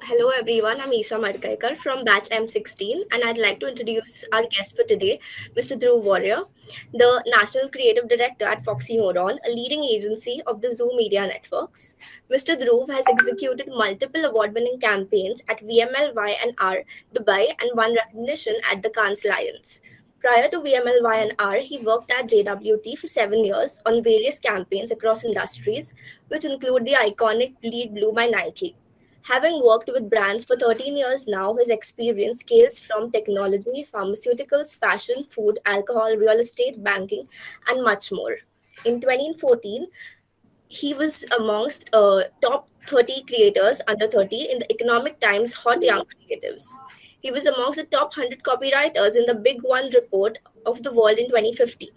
Hello everyone, I'm Isha Madkaikar from batch M16 and I'd like to introduce our guest for today, Mr. Dhruv Warrior, the National Creative Director at FoxyMoron, a leading agency of the Zoo Media Networks. Mr. Dhruv has executed multiple award-winning campaigns at VMLY&R Dubai and won recognition at the Cannes Lions. Prior to VMLY&R, he worked at JWT for 7 years on various campaigns across industries, which include the iconic Bleed Blue by Nike. Having worked with brands for 13 years now, his experience scales from technology, pharmaceuticals, fashion, food, alcohol, real estate, banking, and much more. In 2014, he was amongst top 30 creators under 30 in the Economic Times Hot Young Creatives. He was amongst the top 100 copywriters in the Big One report of the world in 2015.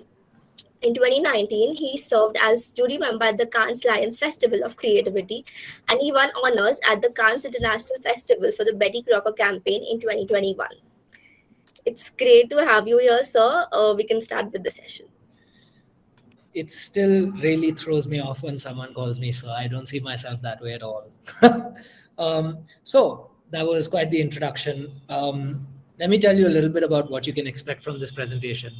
In 2019, he served as jury member at the Cannes Lions Festival of Creativity and he won honors at the Cannes International Festival for the Betty Crocker campaign in 2021. It's great to have you here, sir. We can start with the session. It still really throws me off when someone calls me sir. I don't see myself that way at all. So that was quite the introduction. Let me tell you a little bit about what you can expect from this presentation.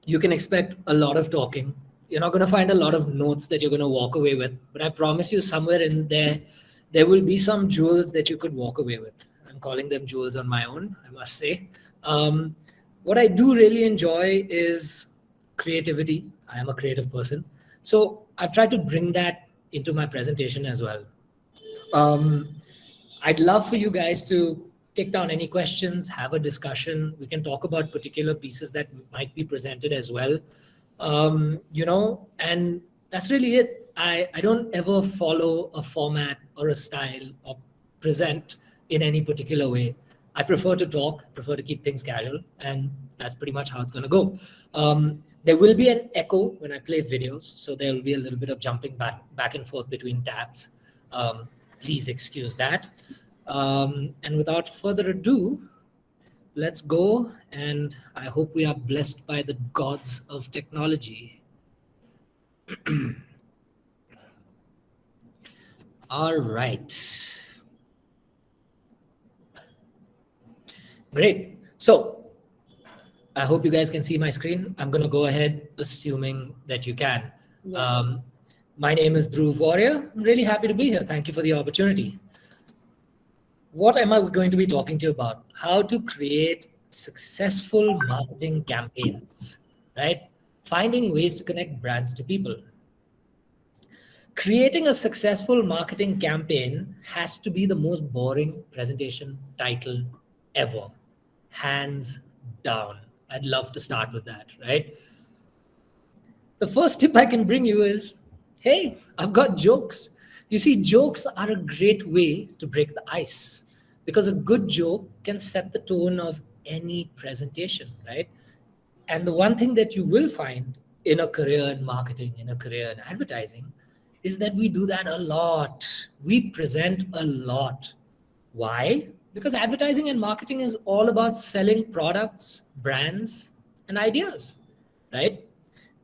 You can expect a lot of talking. You're not going to find a lot of notes that you're going to walk away with, but I promise you somewhere in there will be some jewels that you could walk away with. I'm calling them jewels on my own, I must say. What I do really enjoy is creativity. I am a creative person. So I've tried to bring that into my presentation as well. Um, I'd love for you guys to take down any questions, have a discussion. We can talk about particular pieces that might be presented as well. And that's really it. I don't ever follow a format or a style or present in any particular way. I prefer to talk, prefer to keep things casual, and that's pretty much how it's going to go. There will be an echo when I play videos, so there will be a little bit of jumping back and forth between tabs. Please excuse that. And without further ado, let's go. And I hope we are blessed by the gods of technology. All right. Great. So I hope you guys can see my screen. I'm going to go ahead, assuming that you can. Yes. My name is Dhruv Warrior. I'm really happy to be here. Thank you for the opportunity. What am I going to be talking to you about? How to create successful marketing campaigns, right? Finding ways to connect brands to people. Creating a successful marketing campaign has to be the most boring presentation title ever, hands down. I'd love to start with that, right? The first tip I can bring you is, hey, I've got jokes. You see, jokes are a great way to break the ice because a good joke can set the tone of any presentation, right? And the one thing that you will find in a career in marketing, in a career in advertising, is that we do that a lot. We present a lot. Why? Because advertising and marketing is all about selling products, brands, and ideas, right?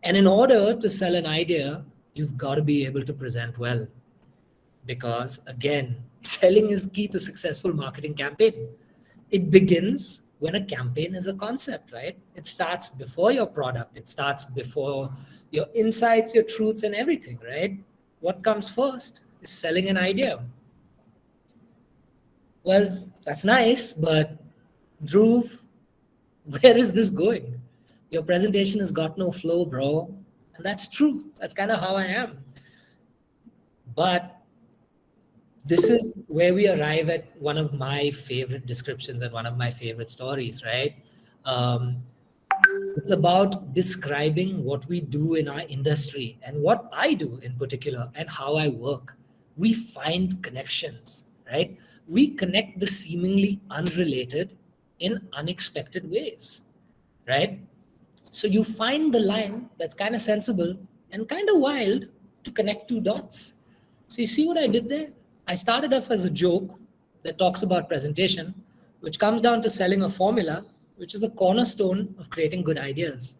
And in order to sell an idea, you've got to be able to present well. Because again, selling is key to successful marketing campaign. It begins when a campaign is a concept, right? It starts before your product. It starts before your insights, your truths, and everything, right? What comes first is selling an idea. Well, that's nice, but Dhruv, where is this going? Your presentation has got no flow, bro. And that's true. That's kind of how I am. But this is where we arrive at one of my favorite descriptions and one of my favorite stories, right? Um, it's about describing what we do in our industry and what I do in particular and how I work. We find connections, right? We connect the seemingly unrelated in unexpected ways, right? So you find the line that's kind of sensible and kind of wild to connect two dots. So you see what I did there? I started off as a joke that talks about presentation, which comes down to selling a formula, which is a cornerstone of creating good ideas.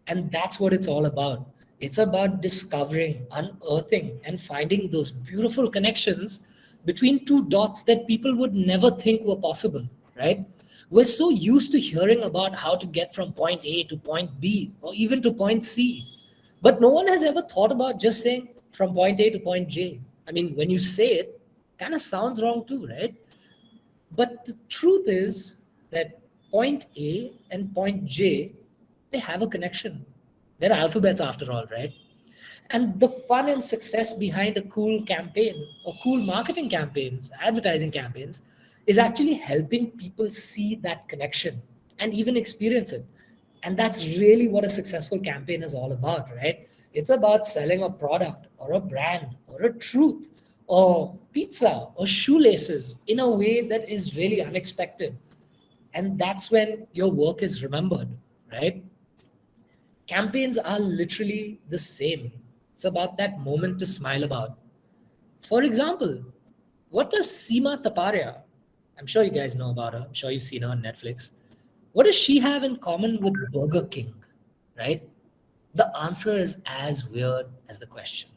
And that's what it's all about. It's about discovering, unearthing, and finding those beautiful connections between two dots that people would never think were possible, right? We're so used to hearing about how to get from point A to point B or even to point C. But no one has ever thought about just saying from point A to point J. I mean, when you say it, kind of sounds wrong too, right? But the truth is that point A and point J, they have a connection. They're alphabets after all, right? And the fun and success behind a cool campaign or cool marketing campaigns, advertising campaigns, is actually helping people see that connection and even experience it. And that's really what a successful campaign is all about, right? It's about selling a product or a brand or a truth or pizza or shoelaces in a way that is really unexpected. And that's when your work is remembered, right? Campaigns are literally the same. It's about that moment to smile about. For example, what does Seema Taparia, I'm sure you guys know about her, I'm sure you've seen her on Netflix. What does she have in common with Burger King, right? The answer is as weird as the question.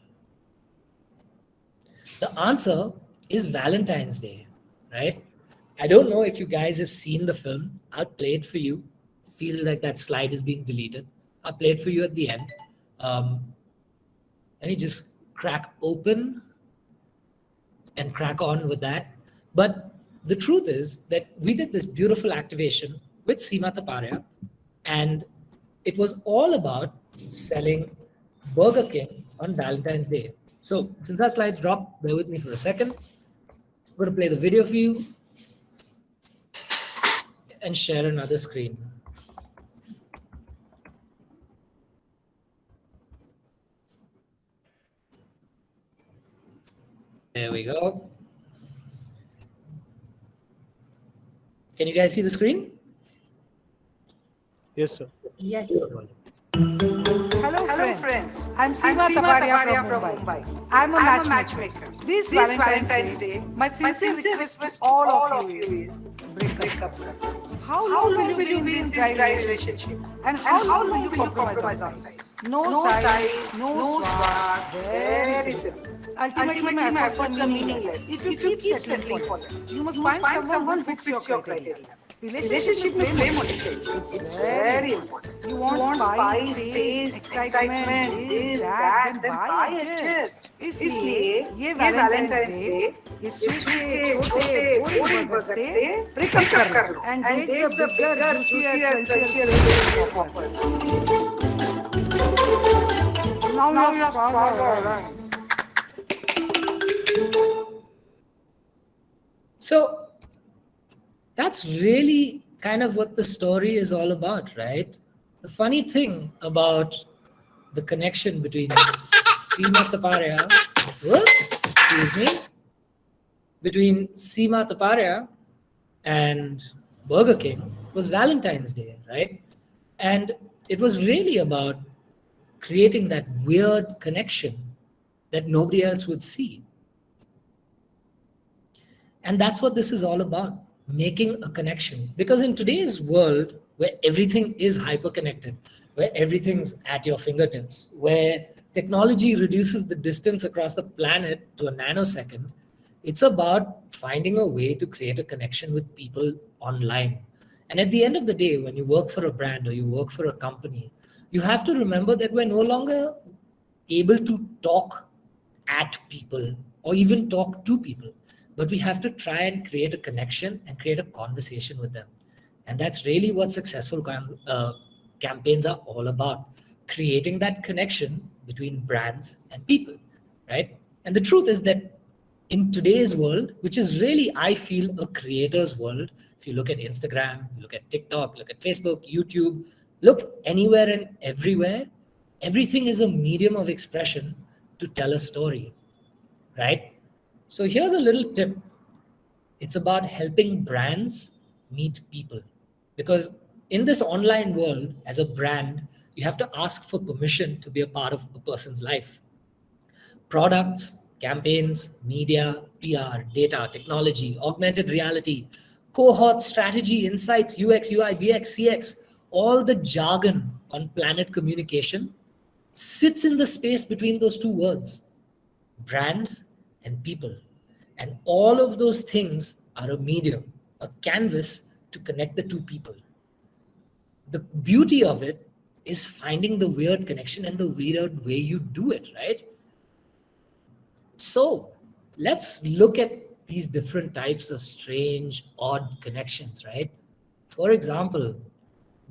The answer is Valentine's Day, right? I don't know if you guys have seen the film. I'll play it for you. Feel like that slide is being deleted. I'll play it for you at the end. Let me just crack open and crack on with that. But the truth is that we did this beautiful activation with Seema Taparia, and it was all about selling Burger King on Valentine's Day. So since that slide's dropped, bear with me for a second. I'm going to play the video for you and share another screen. There we go. Can you guys see the screen? Yes, sir. Yes. Hello friends. I'm Seema Taparia from Mumbai. I'm a matchmaker. This Valentine's Day, my sincere request to all of you is break up. How long will you be in this dry relationship? And how long will you compromise on size? No size, no swag, very simple. Ultimately, my efforts are meaningless if you keep settling for less. You must find someone who fits your criteria. Relationship में flame होनी चाहिए. It's very important. You want spice, taste, excitement, this, that, then buy a chest. इसलिए ये Valentine's Day ये sweet छोटे boring burger से break up कर लो and take the bigger, juicier, crunchier flavor. Now you're far. So that's really kind of what the story is all about, right? The funny thing about the connection between Seema Taparia, between Seema Taparia and Burger King was Valentine's Day, right? And it was really about creating that weird connection that nobody else would see. And that's what this is all about, making a connection. Because in today's world, where everything is hyper-connected, where everything's at your fingertips, where technology reduces the distance across the planet to a nanosecond, it's about finding a way to create a connection with people online. And at the end of the day, when you work for a brand or you work for a company, you have to remember that we're no longer able to talk at people or even talk to people, but we have to try and create a connection and create a conversation with them. And that's really what successful campaigns are all about, creating that connection between brands and people, right? And the truth is that in today's world, which is really, I feel, a creator's world, if you look at Instagram, you look at TikTok, look at Facebook, YouTube, look anywhere and everywhere, everything is a medium of expression to tell a story, right? So here's a little tip. It's about helping brands meet people. Because in this online world, as a brand, you have to ask for permission to be a part of a person's life. Products, campaigns, media, PR, data, technology, augmented reality, cohort, strategy, insights, UX, UI, BX, CX, all the jargon on planet communication sits in the space between those two words, brands and people. And all of those things are a medium, a canvas to connect the two people. The beauty of it is finding the weird connection and the weird way you do it, right? So let's look at these different types of strange, odd connections, right? For example,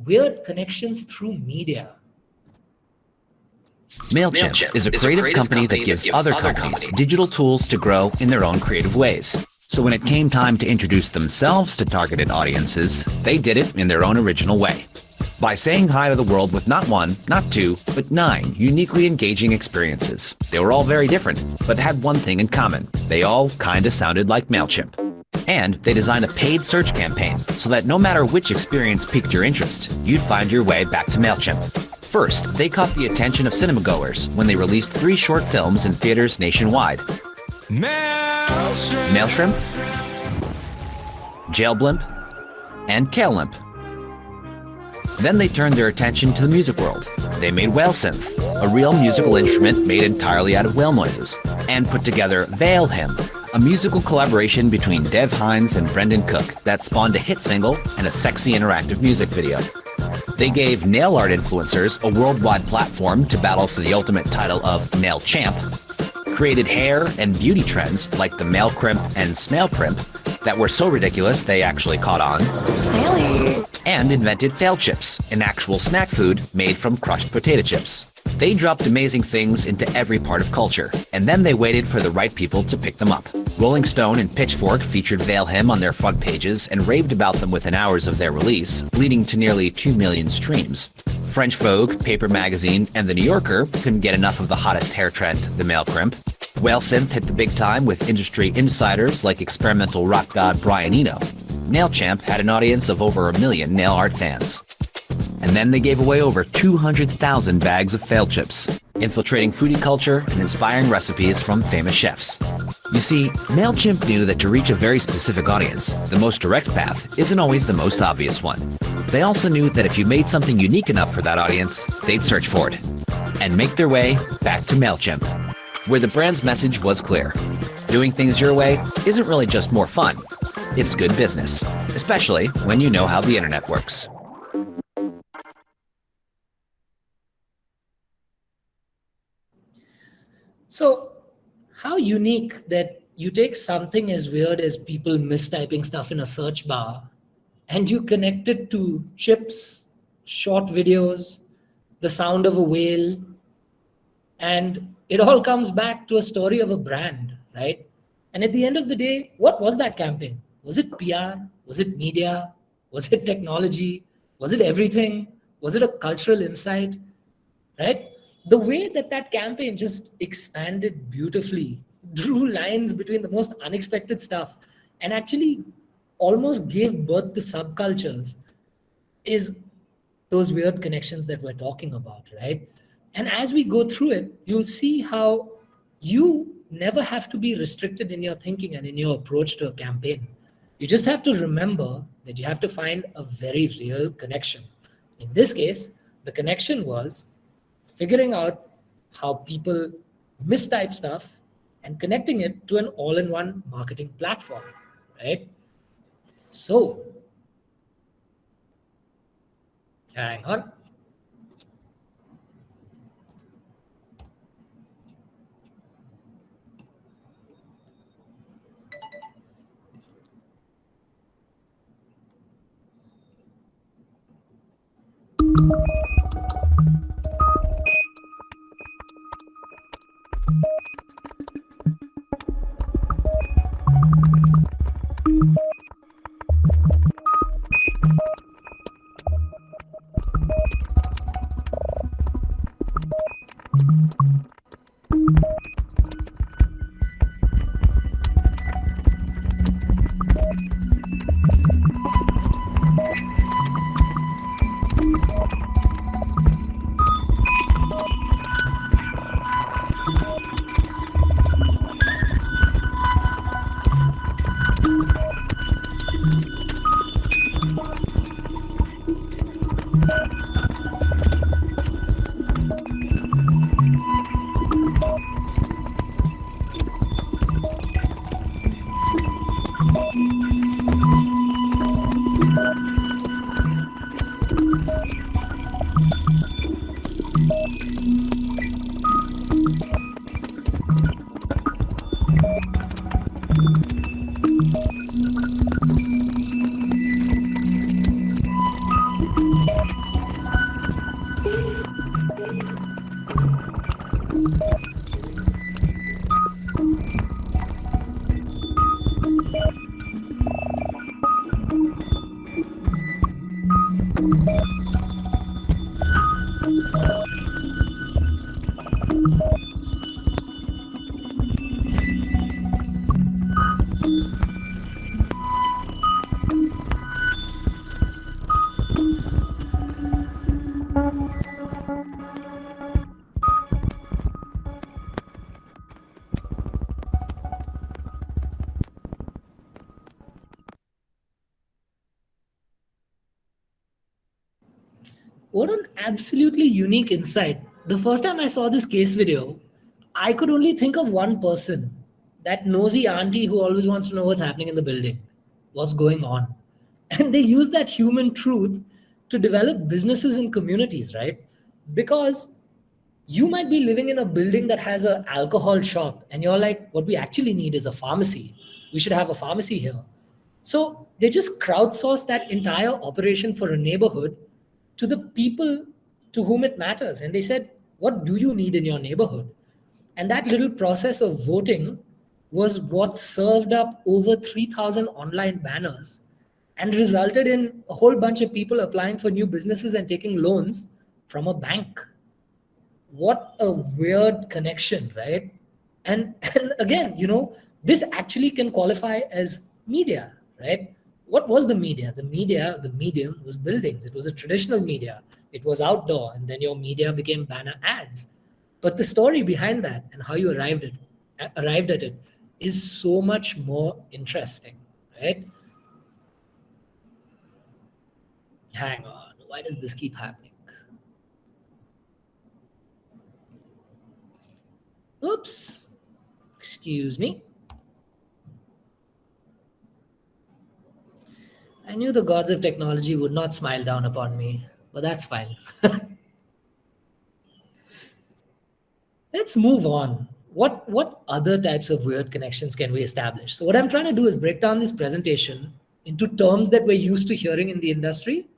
weird connections through media. MailChimp is a creative company that gives other companies digital tools to grow in their own creative ways. So when it came time to introduce themselves to targeted audiences, they did it in their own original way. By saying hi to the world with not one, not two, but 9 uniquely engaging experiences. They were all very different, but had one thing in common. They all kinda sounded like MailChimp. And they designed a paid search campaign so that no matter which experience piqued your interest, you'd find your way back to MailChimp. First, they caught the attention of cinema-goers when they released 3 short films in theaters nationwide. Mailshrimp, Jailblimp, and Kalelimp. Then they turned their attention to the music world. They made whale synth, a real musical instrument made entirely out of whale noises, and put together Veil Hymn, a musical collaboration between Dev Hynes and Brendan Cook that spawned a hit single and a sexy interactive music video. They gave nail art influencers a worldwide platform to battle for the ultimate title of Nail Champ, created hair and beauty trends like the male crimp and snail primp that were so ridiculous they actually caught on, and invented fail chips, an actual snack food made from crushed potato chips. They dropped amazing things into every part of culture, and then they waited for the right people to pick them up. Rolling Stone and Pitchfork featured Veil Hymn on their front pages and raved about them within hours of their release, leading to nearly 2 million streams. French Vogue, Paper Magazine, and The New Yorker couldn't get enough of the hottest hair trend, the male crimp. Whale synth hit the big time with industry insiders like experimental rock god Brian Eno. Nailchamp had an audience of over 1 million nail art fans. And then they gave away over 200,000 bags of fail chips, infiltrating foodie culture and inspiring recipes from famous chefs. You see, MailChimp knew that to reach a very specific audience, the most direct path isn't always the most obvious one. They also knew that if you made something unique enough for that audience, they'd search for it and make their way back to MailChimp, where the brand's message was clear. Doing things your way isn't really just more fun. It's good business, especially when you know how the internet works. So, how unique that you take something as weird as people mistyping stuff in a search bar and you connect it to chips, short videos, the sound of a whale, and it all comes back to a story of a brand, right? And at the end of the day, what was that campaign? Was it PR? Was it media? Was it technology? Was it everything? Was it a cultural insight, right? The way that that campaign just expanded beautifully, drew lines between the most unexpected stuff, and actually almost gave birth to subcultures is those weird connections that we're talking about, right? And as we go through it, you'll see how you never have to be restricted in your thinking and in your approach to a campaign. You just have to remember that you have to find a very real connection. In this case, the connection was figuring out how people mistype stuff and connecting it to an all-in-one marketing platform, right? So, hang on. What an absolutely unique insight. The first time I saw this case video, I could only think of one person, that nosy auntie who always wants to know what's happening in the building, what's going on. And they use that human truth to develop businesses and communities, right? Because you might be living in a building that has an alcohol shop, and you're like, what we actually need is a pharmacy. We should have a pharmacy here. So they just crowdsource that entire operation for a neighborhood to the people to whom it matters. And they said, what do you need in your neighborhood? And that little process of voting was what served up over 3,000 online banners and resulted in a whole bunch of people applying for new businesses and taking loans from a bank. What a weird connection, right? And again, this actually can qualify as media, right? What was the media? The medium was buildings. It was a traditional media. It was outdoor, and then your media became banner ads. But the story behind that and how you arrived at it is so much more interesting, right? Hang on, why does this keep happening? Oops, excuse me. I knew the gods of technology would not smile down upon me, but that's fine. Let's move on. What other types of weird connections can we establish? So what I'm trying to do is break down this presentation into terms that we're used to hearing in the industry,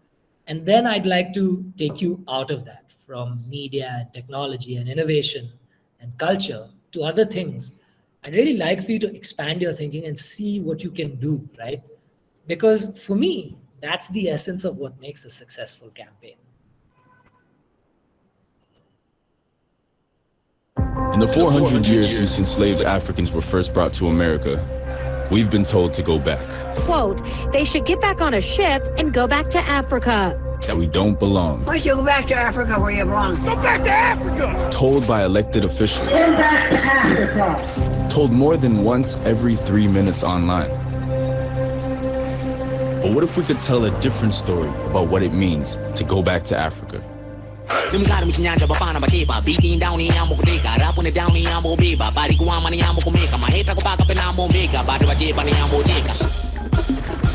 and then I'd like to take you out of that, from media and technology and innovation and culture to other things. I'd really like for you to expand your thinking and see what you can do, right? Because for me, that's the essence of what makes a successful campaign. In the 400 years since enslaved Africans were first brought to America, we've been told to go back. Quote, they should get back on a ship and go back to Africa. That we don't belong. Why don't you go back to Africa where you belong? Go back to Africa! Told by elected officials. Go back to Africa! Told more than once every 3 minutes online. But what if we could tell a different story about what it means to go back to Africa?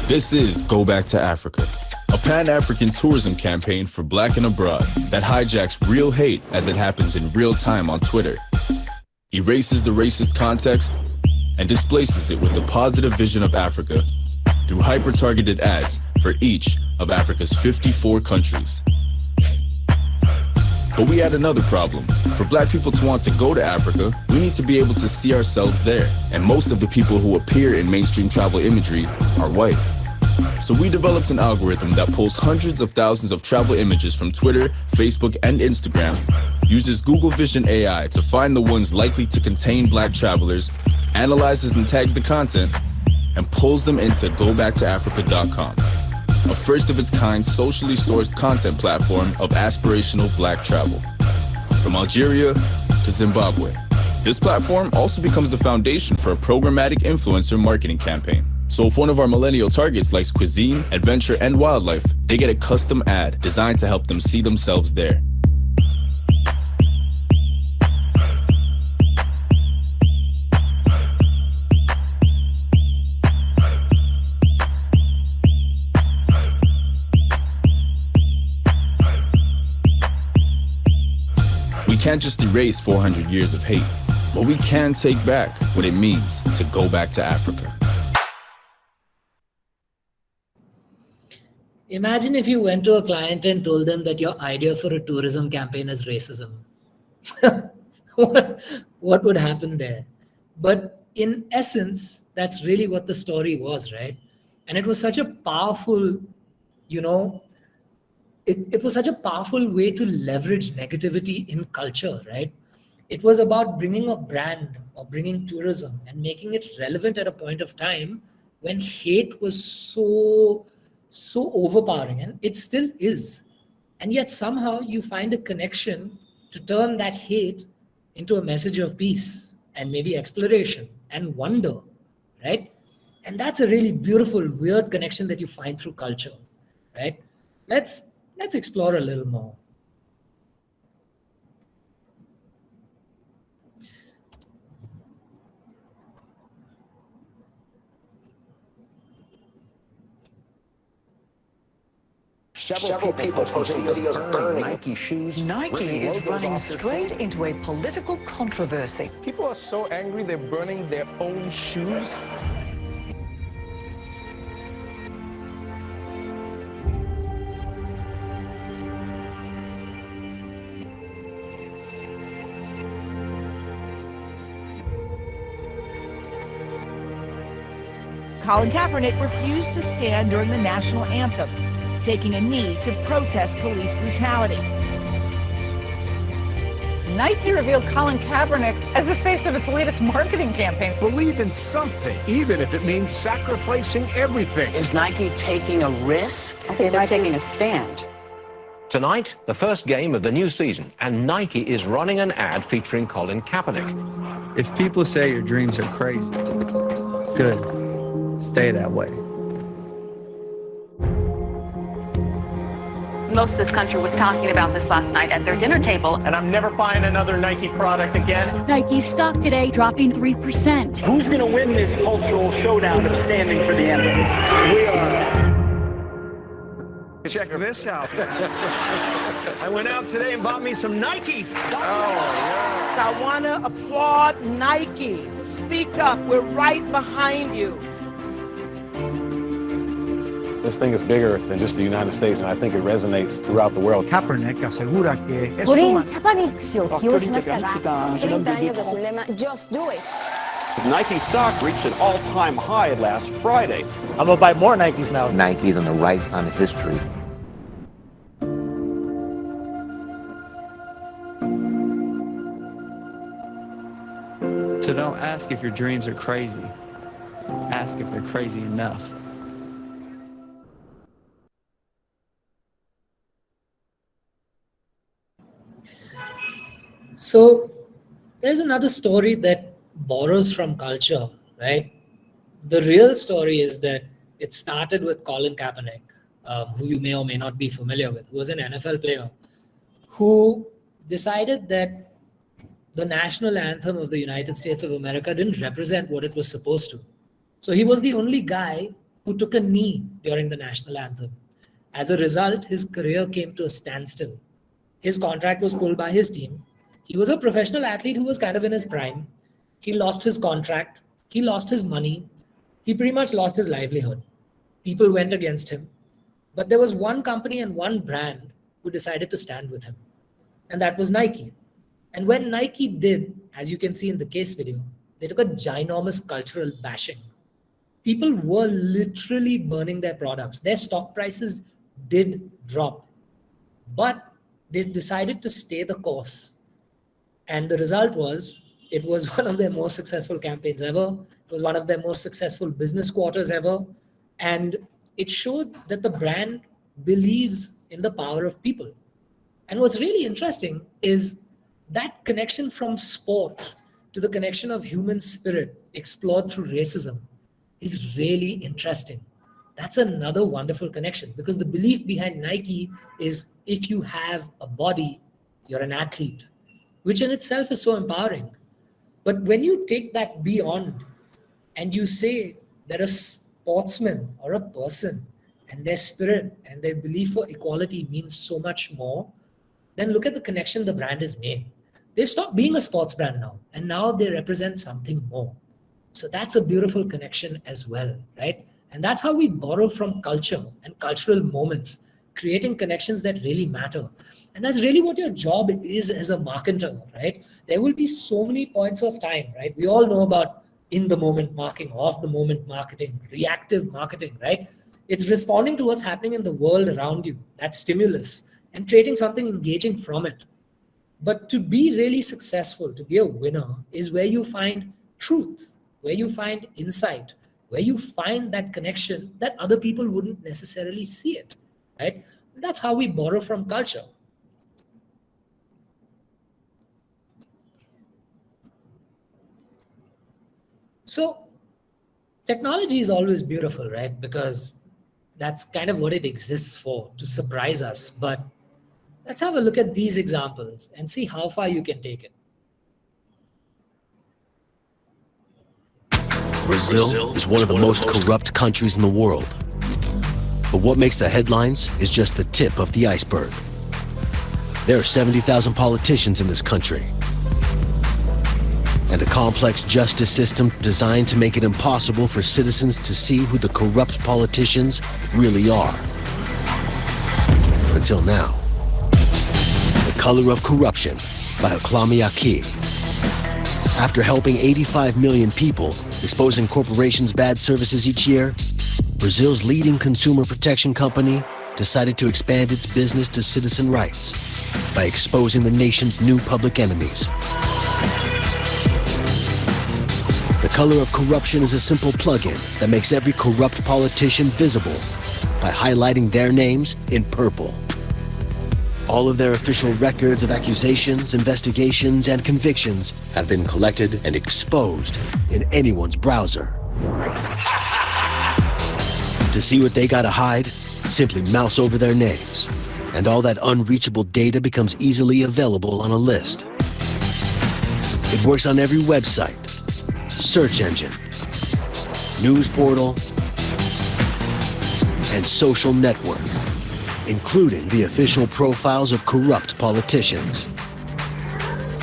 This is Go Back to Africa, a Pan-African tourism campaign for Black and abroad that hijacks real hate as it happens in real time on Twitter, erases the racist context, and displaces it with the positive vision of Africa through hyper-targeted ads for each of Africa's 54 countries. But we had another problem. For Black people to want to go to Africa, we need to be able to see ourselves there. And most of the people who appear in mainstream travel imagery are white. So we developed an algorithm that pulls hundreds of thousands of travel images from Twitter, Facebook, and Instagram, uses Google Vision AI to find the ones likely to contain Black travelers, analyzes and tags the content, and pulls them into GoBackToAfrica.com. A first-of-its-kind, socially sourced content platform of aspirational Black travel. From Algeria to Zimbabwe. This platform also becomes the foundation for a programmatic influencer marketing campaign. So if one of our millennial targets likes cuisine, adventure, and wildlife, they get a custom ad designed to help them see themselves there. We can't just erase 400 years of hate, but we can take back what it means to go back to Africa. Imagine if you went to a client and told them that your idea for a tourism campaign is racism. what would happen there? But in essence, that's really what the story was, right? And it was such a powerful, you know, it was such a powerful way to leverage negativity in culture, right? It was about bringing a brand or bringing tourism and making it relevant at a point of time when hate was so overpowering, and it still is. And yet somehow you find a connection to turn that hate into a message of peace and maybe exploration and wonder, right? And that's a really beautiful, weird connection that you find through culture, right? Let's explore a little more. Several people posting videos burning Nike shoes. Nike is running straight into a political controversy. People are so angry they're burning their own shoes. Colin Kaepernick refused to stand during the national anthem, taking a knee to protest police brutality. Nike revealed Colin Kaepernick as the face of its latest marketing campaign. Believe in something, even if it means sacrificing everything. Is Nike taking a risk? I think they're taking a stand. Tonight, the first game of the new season, and Nike is running an ad featuring Colin Kaepernick. If people say your dreams are crazy, good. Stay that way. Most of this country was talking about this last night at their dinner table. And I'm never buying another Nike product again. Nike stock today dropping 3%. Who's going to win this cultural showdown of standing for the anthem? We are. Check this out. I went out today and bought me some Nikes. Oh, yeah. I want to applaud Nike. Speak up. We're right behind you. This thing is bigger than just the United States, and I think it resonates throughout the world. Kaepernick asegura que es Just do it. Nike stock reached an all-time high last Friday. I'm gonna buy more Nikes now. Nike's on the right side of history. So don't ask if your dreams are crazy. Ask if they're crazy enough. So there's another story that borrows from culture, right? The real story is that it started with Colin Kaepernick, who you may or may not be familiar with, who was an NFL player, who decided that the national anthem of the United States of America didn't represent what it was supposed to. So he was the only guy who took a knee during the national anthem. As a result, his career came to a standstill. His contract was pulled by his team. He was a professional athlete who was kind of in his prime. He lost his contract. He lost his money. He pretty much lost his livelihood. People went against him. But there was one company and one brand who decided to stand with him. And that was Nike. And when Nike did, as you can see in the case video, they took a ginormous cultural bashing. People were literally burning their products. Their stock prices did drop. But they decided to stay the course. And the result was, it was one of their most successful campaigns ever. It was one of their most successful business quarters ever. And it showed that the brand believes in the power of people. And what's really interesting is that connection from sport to the connection of human spirit explored through racism is really interesting. That's another wonderful connection, because the belief behind Nike is if you have a body, you're an athlete, which in itself is so empowering. But when you take that beyond and you say that a sportsman or a person and their spirit and their belief for equality means so much more, then look at the connection the brand has made. They've stopped being a sports brand now, and now they represent something more. So that's a beautiful connection as well, right? And that's how we borrow from culture and cultural moments, creating connections that really matter. And that's really what your job is as a marketer, right? There will be so many points of time, right? We all know about in the moment marketing, off the moment marketing, reactive marketing, right? It's responding to what's happening in the world around you, that stimulus, and creating something engaging from it. But to be really successful, to be a winner, is where you find truth, where you find insight, where you find that connection that other people wouldn't necessarily see it, right? That's how we borrow from culture. So technology is always beautiful, right? Because that's kind of what it exists for, to surprise us. But let's have a look at these examples and see how far you can take it. Brazil is one of the most corrupt countries in the world. But what makes the headlines is just the tip of the iceberg. There are 70,000 politicians in this country, and a complex justice system designed to make it impossible for citizens to see who the corrupt politicians really are. Until now. The Color of Corruption by Aklami Aki. After helping 85 million people, exposing corporations' bad services each year, Brazil's leading consumer protection company decided to expand its business to citizen rights by exposing the nation's new public enemies. The Color of Corruption is a simple plugin that makes every corrupt politician visible by highlighting their names in purple. All of their official records of accusations, investigations, and convictions have been collected and exposed in anyone's browser. To see what they gotta hide, simply mouse over their names, and all that unreachable data becomes easily available on a list. It works on every website, search engine, news portal, and social network, including the official profiles of corrupt politicians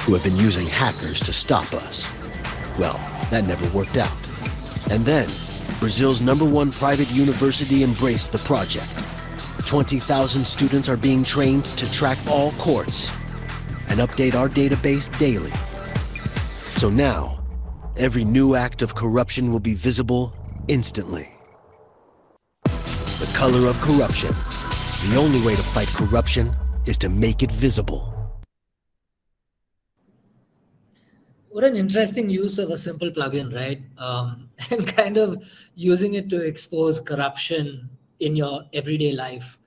who have been using hackers to stop us. Well, that never worked out. And then, Brazil's #1 private university embraced the project. 20,000 students are being trained to track all courts and update our database daily. So now, every new act of corruption will be visible instantly. The Color of Corruption. The only way to fight corruption is to make it visible. What an interesting use of a simple plugin, right? And kind of using it to expose corruption in your everyday life.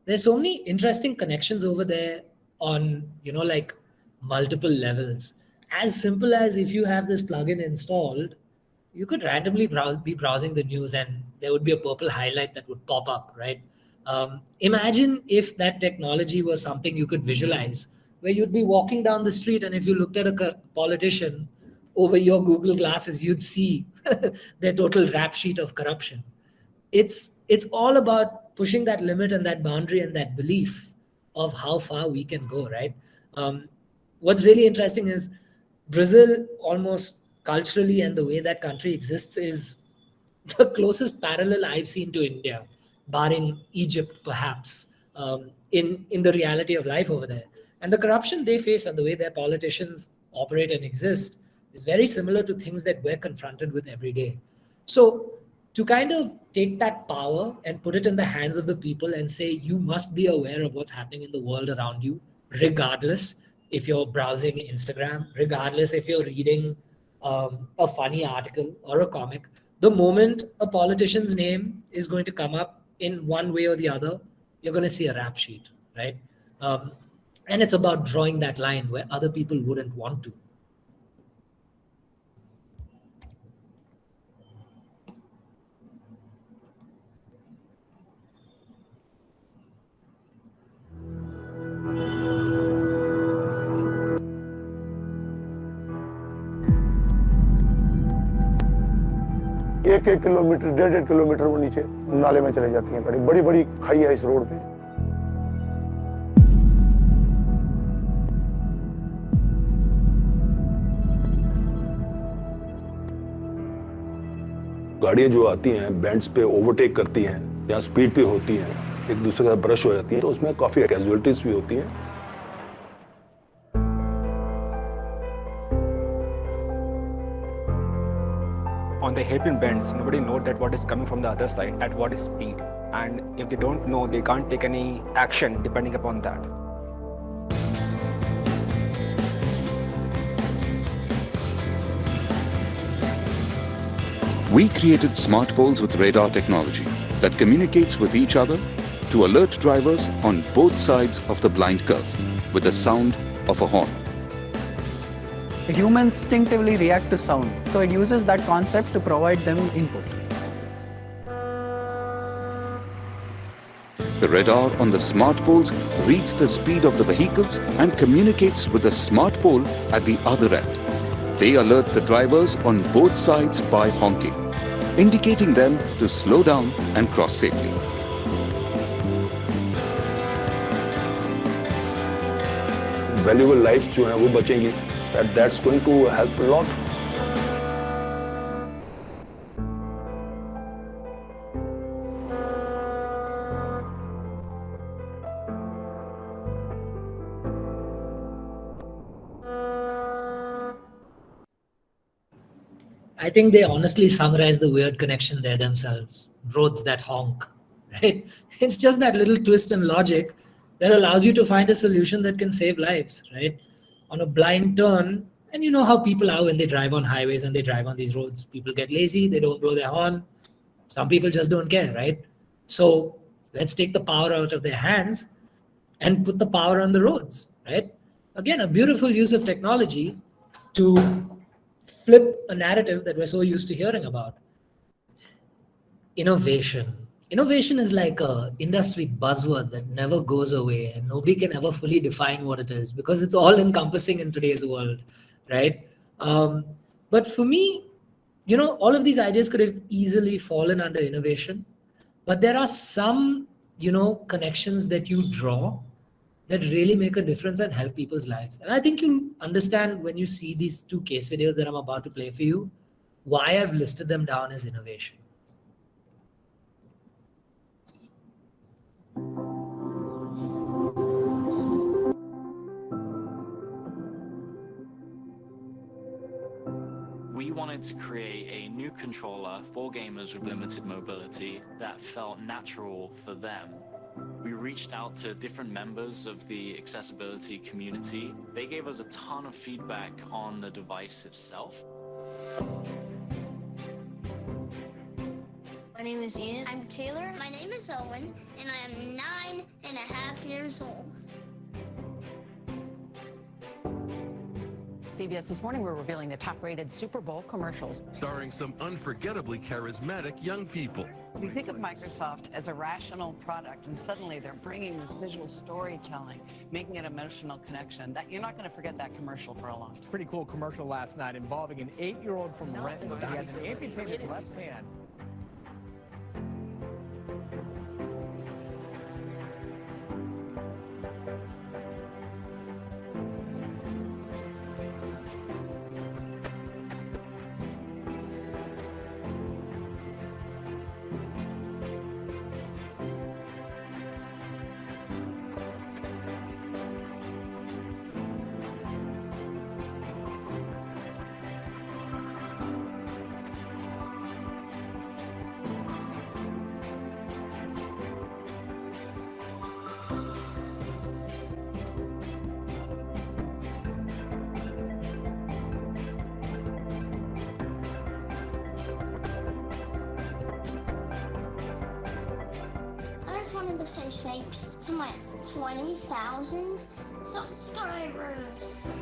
There's so many interesting connections over there on, like multiple levels. As simple as if you have this plugin installed, you could randomly be browsing the news and there would be a purple highlight that would pop up, right? Imagine if that technology was something you could visualize, where you'd be walking down the street and if you looked at a politician over your Google glasses, you'd see their total rap sheet of corruption. It's all about pushing that limit and that boundary and that belief of how far we can go, right? What's really interesting is Brazil, almost culturally and the way that country exists, is the closest parallel I've seen to India, barring Egypt, perhaps, in the reality of life over there. And the corruption they face and the way their politicians operate and exist is very similar to things that we're confronted with every day. So to kind of take that power and put it in the hands of the people and say, you must be aware of what's happening in the world around you, regardless if you're browsing Instagram, regardless if you're reading a funny article or a comic, the moment a politician's name is going to come up in one way or the other, you're going to see a rap sheet, right? And it's about drawing that line where other people wouldn't want to. एक kilometre 1.5 kilometre वो नीचे नाले में चले जाती हैं गाड़ी बड़ी बड़ी खाई है इस रोड पे गाड़ियां जो आती हैं बेंड्स पे ओवरटेक करती हैं या स्पीड पे होती हैं एक दूसरे के साथ ब्रश हो जाती है तो उसमें काफ़ी कैजुअलिटीज भी होती हैं. On the hairpin bends, nobody knows that what is coming from the other side at what speed. And if they don't know, they can't take any action depending upon that. We created smart poles with radar technology that communicates with each other to alert drivers on both sides of the blind curve with the sound of a horn. Humans instinctively react to sound, so it uses that concept to provide them input. The radar on the smart poles reads the speed of the vehicles and communicates with the smart pole at the other end. They alert the drivers on both sides by honking, indicating them to slow down and cross safely. Valuable lives जो हैं वो बचेंगी. That's going to help a lot. I think they honestly summarize the weird connection there themselves. Roads that honk, right? It's just that little twist in logic that allows you to find a solution that can save lives, right? On a blind turn, and you know how people are when they drive on highways and they drive on these roads. People get lazy, they don't blow their horn. Some people just don't care, right? So let's take the power out of their hands and put the power on the roads, right? Again, a beautiful use of technology to flip a narrative that we're so used to hearing about. Innovation. Innovation is like a industry buzzword that never goes away and nobody can ever fully define what it is because it's all encompassing in today's world, right? But for me, you know, all of these ideas could have easily fallen under innovation, but there are some, you know, connections that you draw that really make a difference and help people's lives. And I think you'll understand when you see these two case videos that I'm about to play for you, why I've listed them down as innovation. We wanted to create a new controller for gamers with limited mobility that felt natural for them. We reached out to different members of the accessibility community. They gave us a ton of feedback on the device itself. My name is Ian. I'm Taylor. My name is Owen, and I am 9.5 years old. CBS This Morning, we're revealing the top-rated Super Bowl commercials. Starring some unforgettably charismatic young people. We think of Microsoft as a rational product, and suddenly they're bringing this visual storytelling, making an emotional connection. That you're not going to forget that commercial for a long time. Pretty cool commercial last night involving an 8-year-old from Renton. He has an amputated left hand. I just wanted to say thanks to my 20,000 subscribers.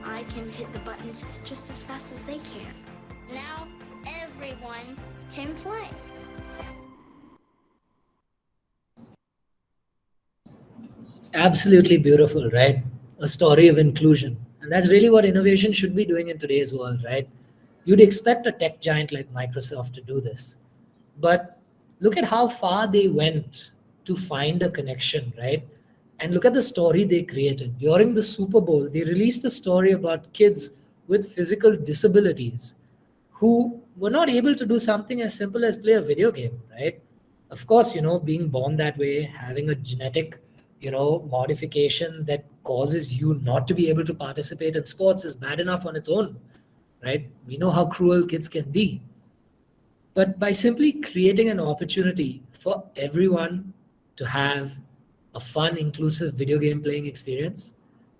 I can hit the buttons just as fast as they can. Now everyone can play. Absolutely beautiful, right? A story of inclusion. And that's really what innovation should be doing in today's world, right? You'd expect a tech giant like Microsoft to do this. But look at how far they went to find a connection, right? And look at the story they created. During the Super Bowl, they released a story about kids with physical disabilities who were not able to do something as simple as play a video game, right? Of course, being born that way, having a genetic, modification that causes you not to be able to participate in sports is bad enough on its own, right? We know how cruel kids can be. But by simply creating an opportunity for everyone to have a fun, inclusive video game playing experience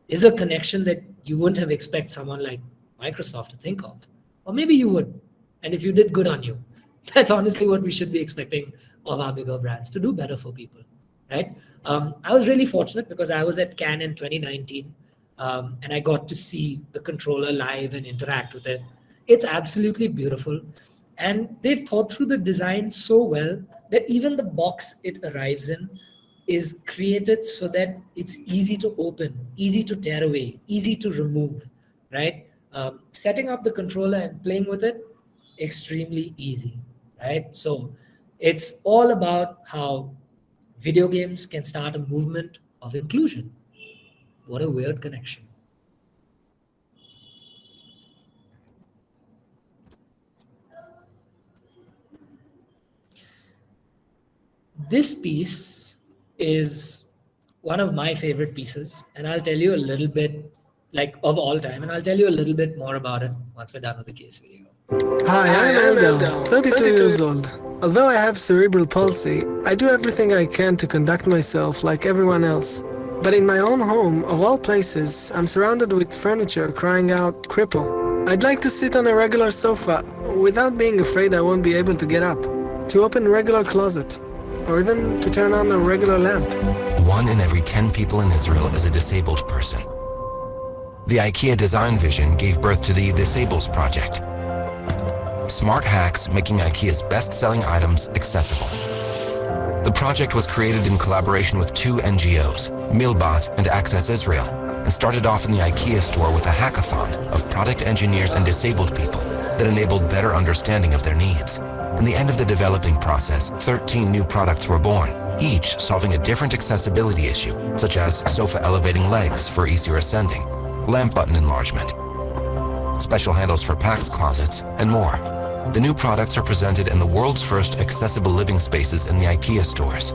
is a connection that you wouldn't have expected someone like Microsoft to think of. Or maybe you would. And if you did, good on you. That's honestly what we should be expecting of our bigger brands, to do better for people, right? I was really fortunate because I was at Cannes in 2019 and I got to see the controller live and interact with it. It's absolutely beautiful. And they've thought through the design so well that even the box it arrives in is created so that it's easy to open, easy to tear away, easy to remove, right? Setting up the controller and playing with it, extremely easy, right? So it's all about how video games can start a movement of inclusion. What a weird connection. This piece is one of my favorite pieces, and I'll tell you a little bit, like, of all time, and I'll tell you a little bit more about it once we're done with the case video. Hi, I'm Eldar, 32 years old. Although I have cerebral palsy, I do everything I can to conduct myself like everyone else. But in my own home, of all places, I'm surrounded with furniture crying out, cripple. I'd like to sit on a regular sofa without being afraid I won't be able to get up, to open a regular closet, or even to turn on a regular lamp. 1 in every 10 people in Israel is a disabled person. The IKEA design vision gave birth to the Disables Project. Smart hacks making IKEA's best-selling items accessible. The project was created in collaboration with 2 NGOs, Milbot and Access Israel, and started off in the IKEA store with a hackathon of product engineers and disabled people that enabled better understanding of their needs. In the end of the developing process, 13 new products were born, each solving a different accessibility issue, such as sofa elevating legs for easier ascending, lamp button enlargement, special handles for PAX closets, and more. The new products are presented in the world's first accessible living spaces in the IKEA stores.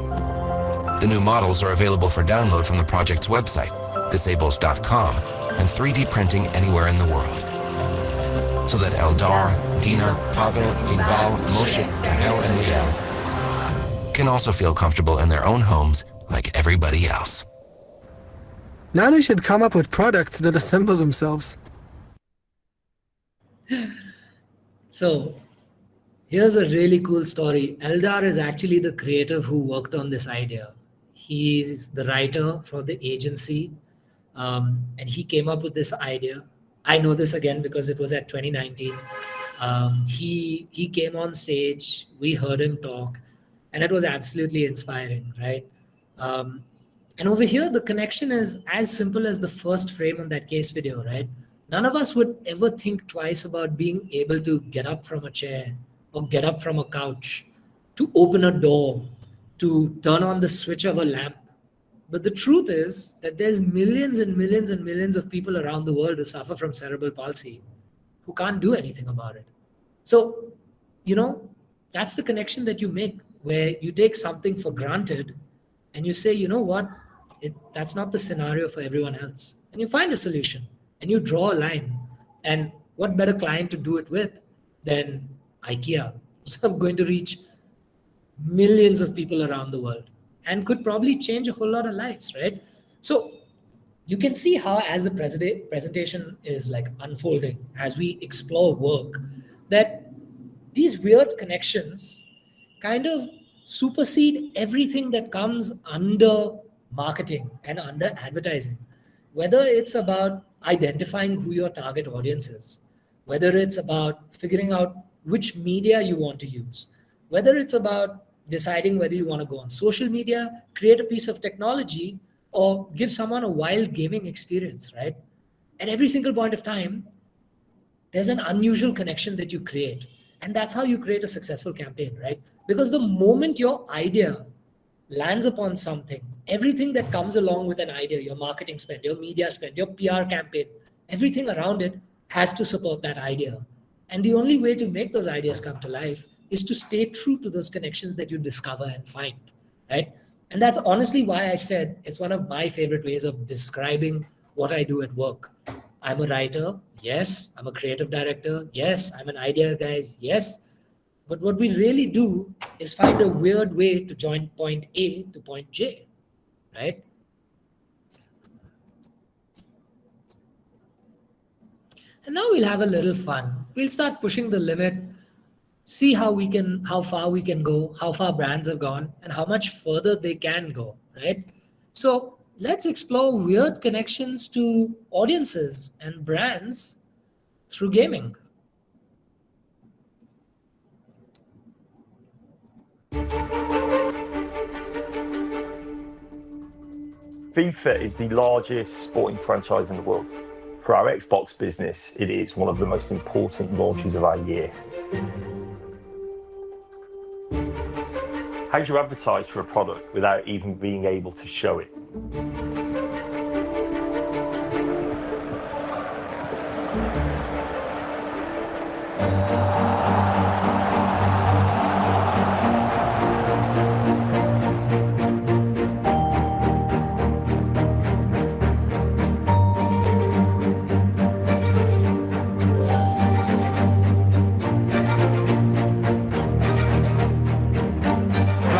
The new models are available for download from the project's website, disables.com, and 3D printing anywhere in the world. So that Eldar, Dina, Pavel, Inbal, Moshe, Tahel, and Liel can also feel comfortable in their own homes like everybody else. Now they should come up with products that assemble themselves. So here's a really cool story. Eldar is actually the creative who worked on this idea. He's the writer for the agency, and he came up with this idea. I know this again because it was at 2019. He came on stage, we heard him talk, and it was absolutely inspiring, right? And over here, the connection is as simple as the first frame on that case video, right? None of us would ever think twice about being able to get up from a chair or get up from a couch, to open a door, to turn on the switch of a lamp. But the truth is that there's millions and millions and millions of people around the world who suffer from cerebral palsy who can't do anything about it. So, that's the connection that you make, where you take something for granted and you say, you know what, that's not the scenario for everyone else. And you find a solution and you draw a line. And what better client to do it with than IKEA? So I'm going to reach millions of people around the world and could probably change a whole lot of lives, right? So you can see how, as the presentation is like unfolding, as we explore work, that these weird connections kind of supersede everything that comes under marketing and under advertising. Whether it's about identifying who your target audience is, whether it's about figuring out which media you want to use, whether it's about deciding whether you want to go on social media, create a piece of technology, or give someone a wild gaming experience, right? At every single point of time, there's an unusual connection that you create. And that's how you create a successful campaign, right? Because the moment your idea lands upon something, everything that comes along with an idea, your marketing spend, your media spend, your PR campaign, everything around it has to support that idea. And the only way to make those ideas come to life is to stay true to those connections that you discover and find, right? And that's honestly why I said it's one of my favorite ways of describing what I do at work. I'm a writer, yes. I'm a creative director, yes. I'm an idea guy, yes. But what we really do is find a weird way to join point A to point J, right? And now we'll have a little fun. We'll start pushing the limit, see how far we can go, how far brands have gone, and how much further they can go, right? So let's explore weird connections to audiences and brands through gaming. FIFA is the largest sporting franchise in the world. For our Xbox business, it is one of the most important launches of our year. How do you advertise for a product without even being able to show it?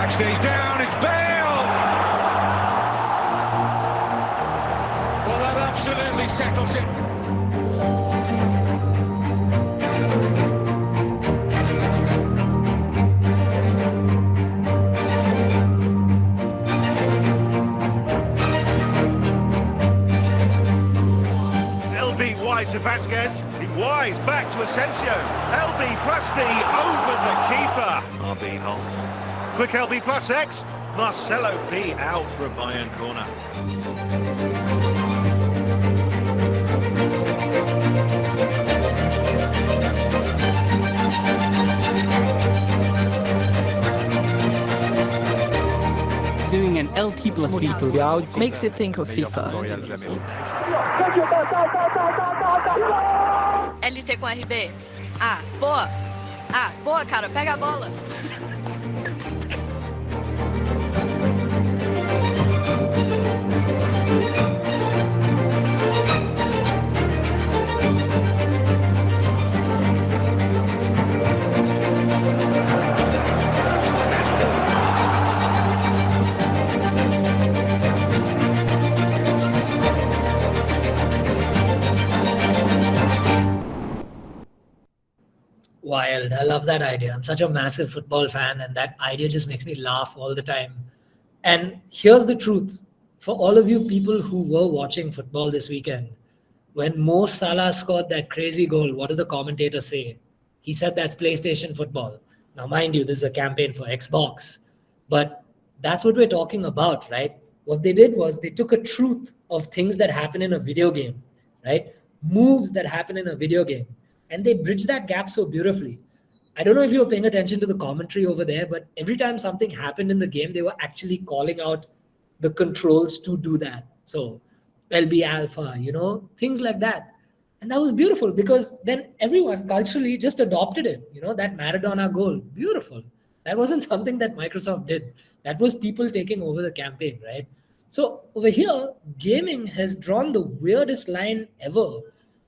Stays down, it's Bale! Well, that absolutely settles it. LB wide to Vasquez, Wise back to Asensio, LB plus B over the keeper. RB holds. Quick LB plus X, Marcelo P out for a Bayern corner. Doing an LT plus B throughout makes you think of FIFA. LT com RB. Ah, boa. Ah, boa, cara. Pega a bola. Wild. I love that idea. I'm such a massive football fan, and that idea just makes me laugh all the time. And here's the truth. For all of you people who were watching football this weekend, when Mo Salah scored that crazy goal, what did the commentator say? He said that's PlayStation football. Now, mind you, this is a campaign for Xbox, but that's what we're talking about, right? What they did was they took a truth of things that happen in a video game, right? Moves that happen in a video game. And they bridge that gap so beautifully. I don't know if you were paying attention to the commentary over there, but every time something happened in the game, they were actually calling out the controls to do that. So LB Alpha, things like that. And that was beautiful because then everyone culturally just adopted it. That Maradona goal, beautiful. That wasn't something that Microsoft did. That was people taking over the campaign, right? So over here, gaming has drawn the weirdest line ever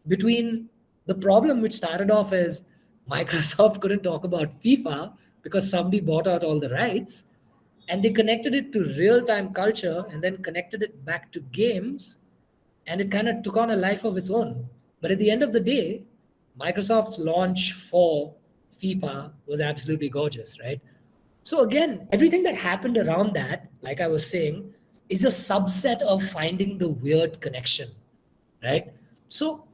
between the problem which started off as Microsoft couldn't talk about FIFA because somebody bought out all the rights, and they connected it to real-time culture and then connected it back to games, and it kind of took on a life of its own. But at the end of the day, Microsoft's launch for FIFA was absolutely gorgeous, right? So again, everything that happened around that, like I was saying, is a subset of finding the weird connection, right? So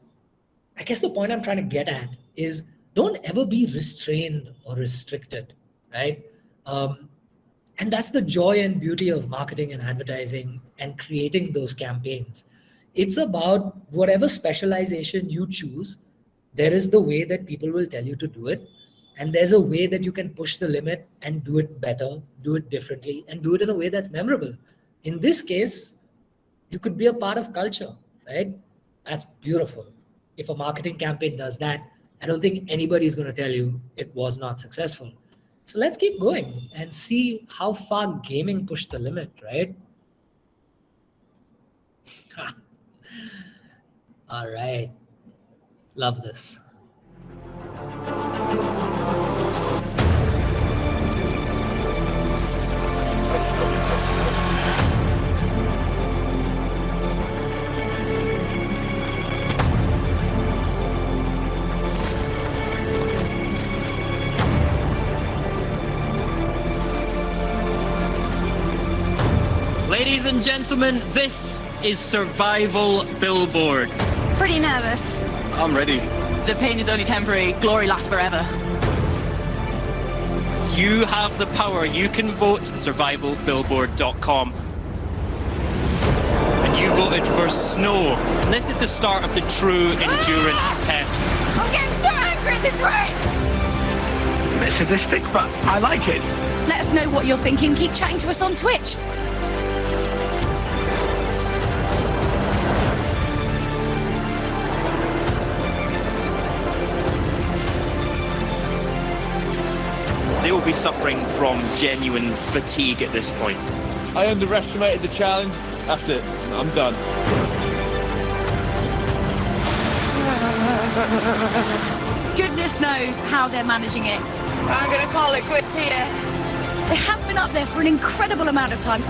I guess the point I'm trying to get at is don't ever be restrained or restricted, right? And that's the joy and beauty of marketing and advertising and creating those campaigns. It's about whatever specialization you choose, there is the way that people will tell you to do it. And there's a way that you can push the limit and do it better, do it differently, and do it in a way that's memorable. In this case, you could be a part of culture, right? That's beautiful. If a marketing campaign does that, I don't think anybody's going to tell you it was not successful. So let's keep going and see how far gaming pushed the limit, right? All right. Love this. Ladies and gentlemen, this is Survival Billboard. Pretty nervous. I'm ready. The pain is only temporary. Glory lasts forever. You have the power. You can vote at survivalbillboard.com. And you voted for snow. And this is the start of the true endurance test. I'm getting so angry at this rate. A bit sadistic, but I like it. Let us know what you're thinking. Keep chatting to us on Twitch. They will be suffering from genuine fatigue at this point. I underestimated the challenge. That's it. I'm done. Goodness knows how they're managing it. I'm going to call it quits here. They have been up there for an incredible amount of time.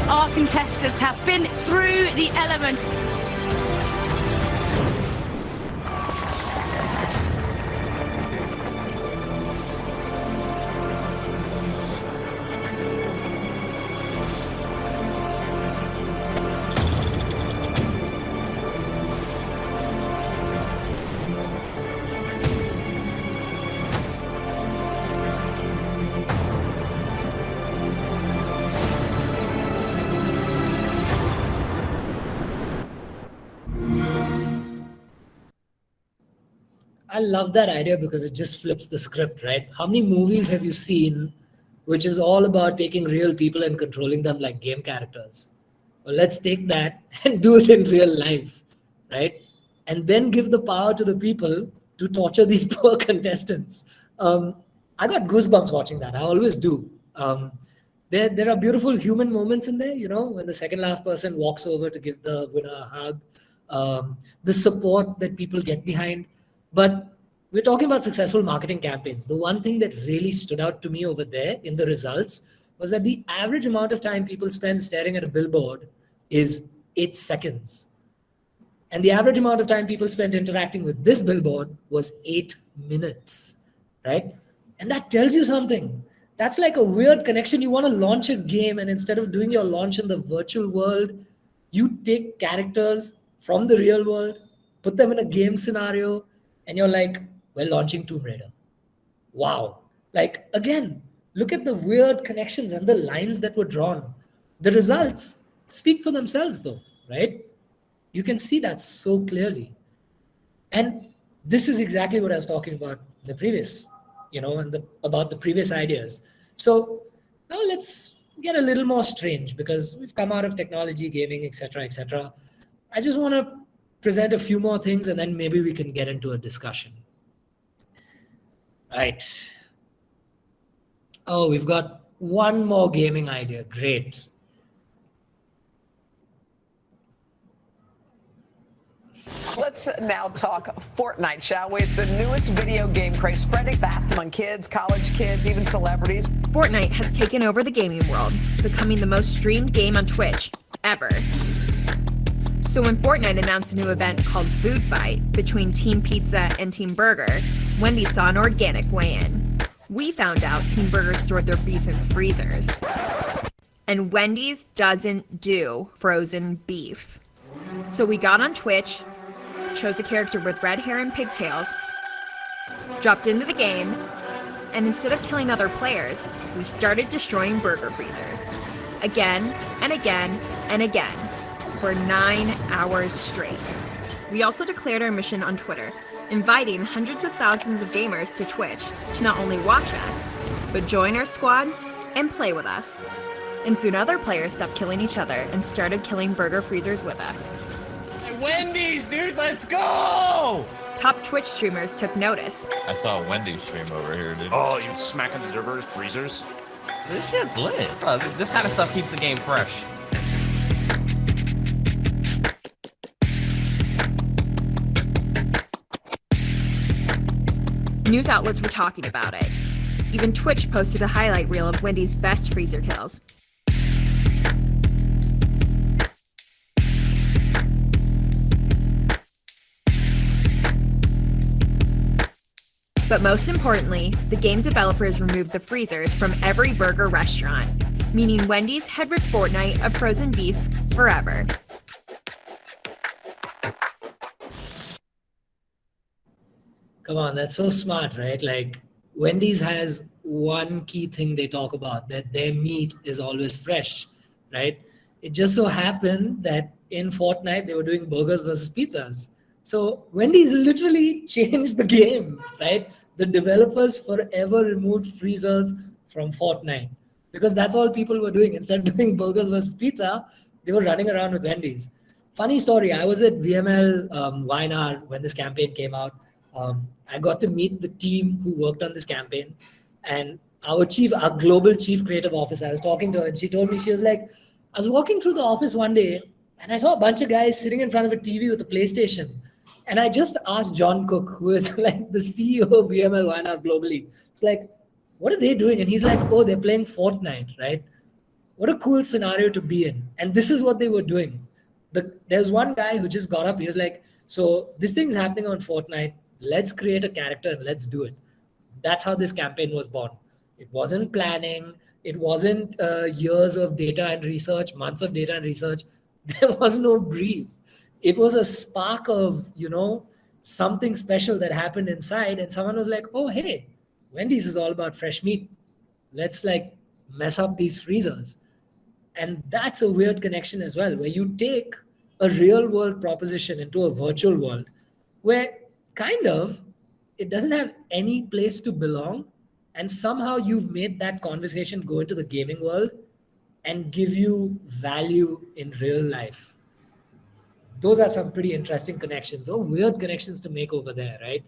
Our contestants have been through the elements. I love that idea because it just flips the script, right? How many movies have you seen which is all about taking real people and controlling them like game characters? Well, let's take that and do it in real life, right? And then give the power to the people to torture these poor contestants. I got goosebumps watching that. I always do. There are beautiful human moments in there, you know, when the second last person walks over to give the winner a hug, the support that people get behind. But we're talking about successful marketing campaigns. The one thing that really stood out to me over there in the results was that the average amount of time people spend staring at a billboard is 8 seconds. And the average amount of time people spent interacting with this billboard was 8 minutes, right? And that tells you something. That's like a weird connection. You want to launch a game, and instead of doing your launch in the virtual world, you take characters from the real world, put them in a game scenario, and you're like, we're launching Tomb Raider. Wow. Like, again, look at the weird connections and the lines that were drawn. The results speak for themselves though, right? You can see that so clearly. And this is exactly what I was talking about in the previous, you know, and about the previous ideas. So now let's get a little more strange because we've come out of technology, gaming, etc., etc. I just want to present a few more things and then maybe we can get into a discussion. Right. Oh, we've got one more gaming idea. Great. Let's now talk Fortnite, shall we? It's the newest video game craze, spreading fast among kids, college kids, even celebrities. Fortnite has taken over the gaming world, becoming the most streamed game on Twitch ever. So when Fortnite announced a new event called Food Fight between Team Pizza and Team Burger, Wendy's saw an organic weigh-in. We found out Team Burger stored their beef in freezers. And Wendy's doesn't do frozen beef. So we got on Twitch, chose a character with red hair and pigtails, dropped into the game, and instead of killing other players, we started destroying burger freezers. Again and again and again. For 9 hours straight. We also declared our mission on Twitter, inviting hundreds of thousands of gamers to Twitch to not only watch us, but join our squad and play with us. And soon other players stopped killing each other and started killing burger freezers with us. Wendy's, dude, let's go! Top Twitch streamers took notice. I saw a Wendy's stream over here, dude. Oh, you smacking the burgers, freezers? This shit's lit. This kind of stuff keeps the game fresh. News outlets were talking about it. Even Twitch posted a highlight reel of Wendy's best freezer kills. But most importantly, the game developers removed the freezers from every burger restaurant, meaning Wendy's had rid Fortnite of frozen beef forever. Come on, that's so smart, right? Like, Wendy's has one key thing they talk about, that their meat is always fresh, right? It just so happened that in Fortnite, they were doing burgers versus pizzas. So Wendy's literally changed the game, right? The developers forever removed freezers from Fortnite because that's all people were doing. Instead of doing burgers versus pizza, they were running around with Wendy's. Funny story, I was at VML YNR when this campaign came out. I got to meet the team who worked on this campaign, and our global chief creative officer, I was talking to her and she told me, she was like, I was walking through the office one day and I saw a bunch of guys sitting in front of a TV with a PlayStation. And I just asked John Cook, who is like the CEO of VML YNR globally, it's like, what are they doing? And he's like, oh, they're playing Fortnite, right? What a cool scenario to be in. And this is what they were doing. There's one guy who just got up, he was like, so this thing's happening on Fortnite, let's create a character and let's do it. That's how this campaign was born. It wasn't planning. It wasn't years of data and research, months of data and research. There was no brief. It was a spark of, something special that happened inside. And someone was like, oh, hey, Wendy's is all about fresh meat. Let's mess up these freezers. And that's a weird connection as well, where you take a real world proposition into a virtual world where it doesn't have any place to belong. And somehow you've made that conversation go into the gaming world and give you value in real life. Those are some pretty interesting connections, or weird connections to make over there, right?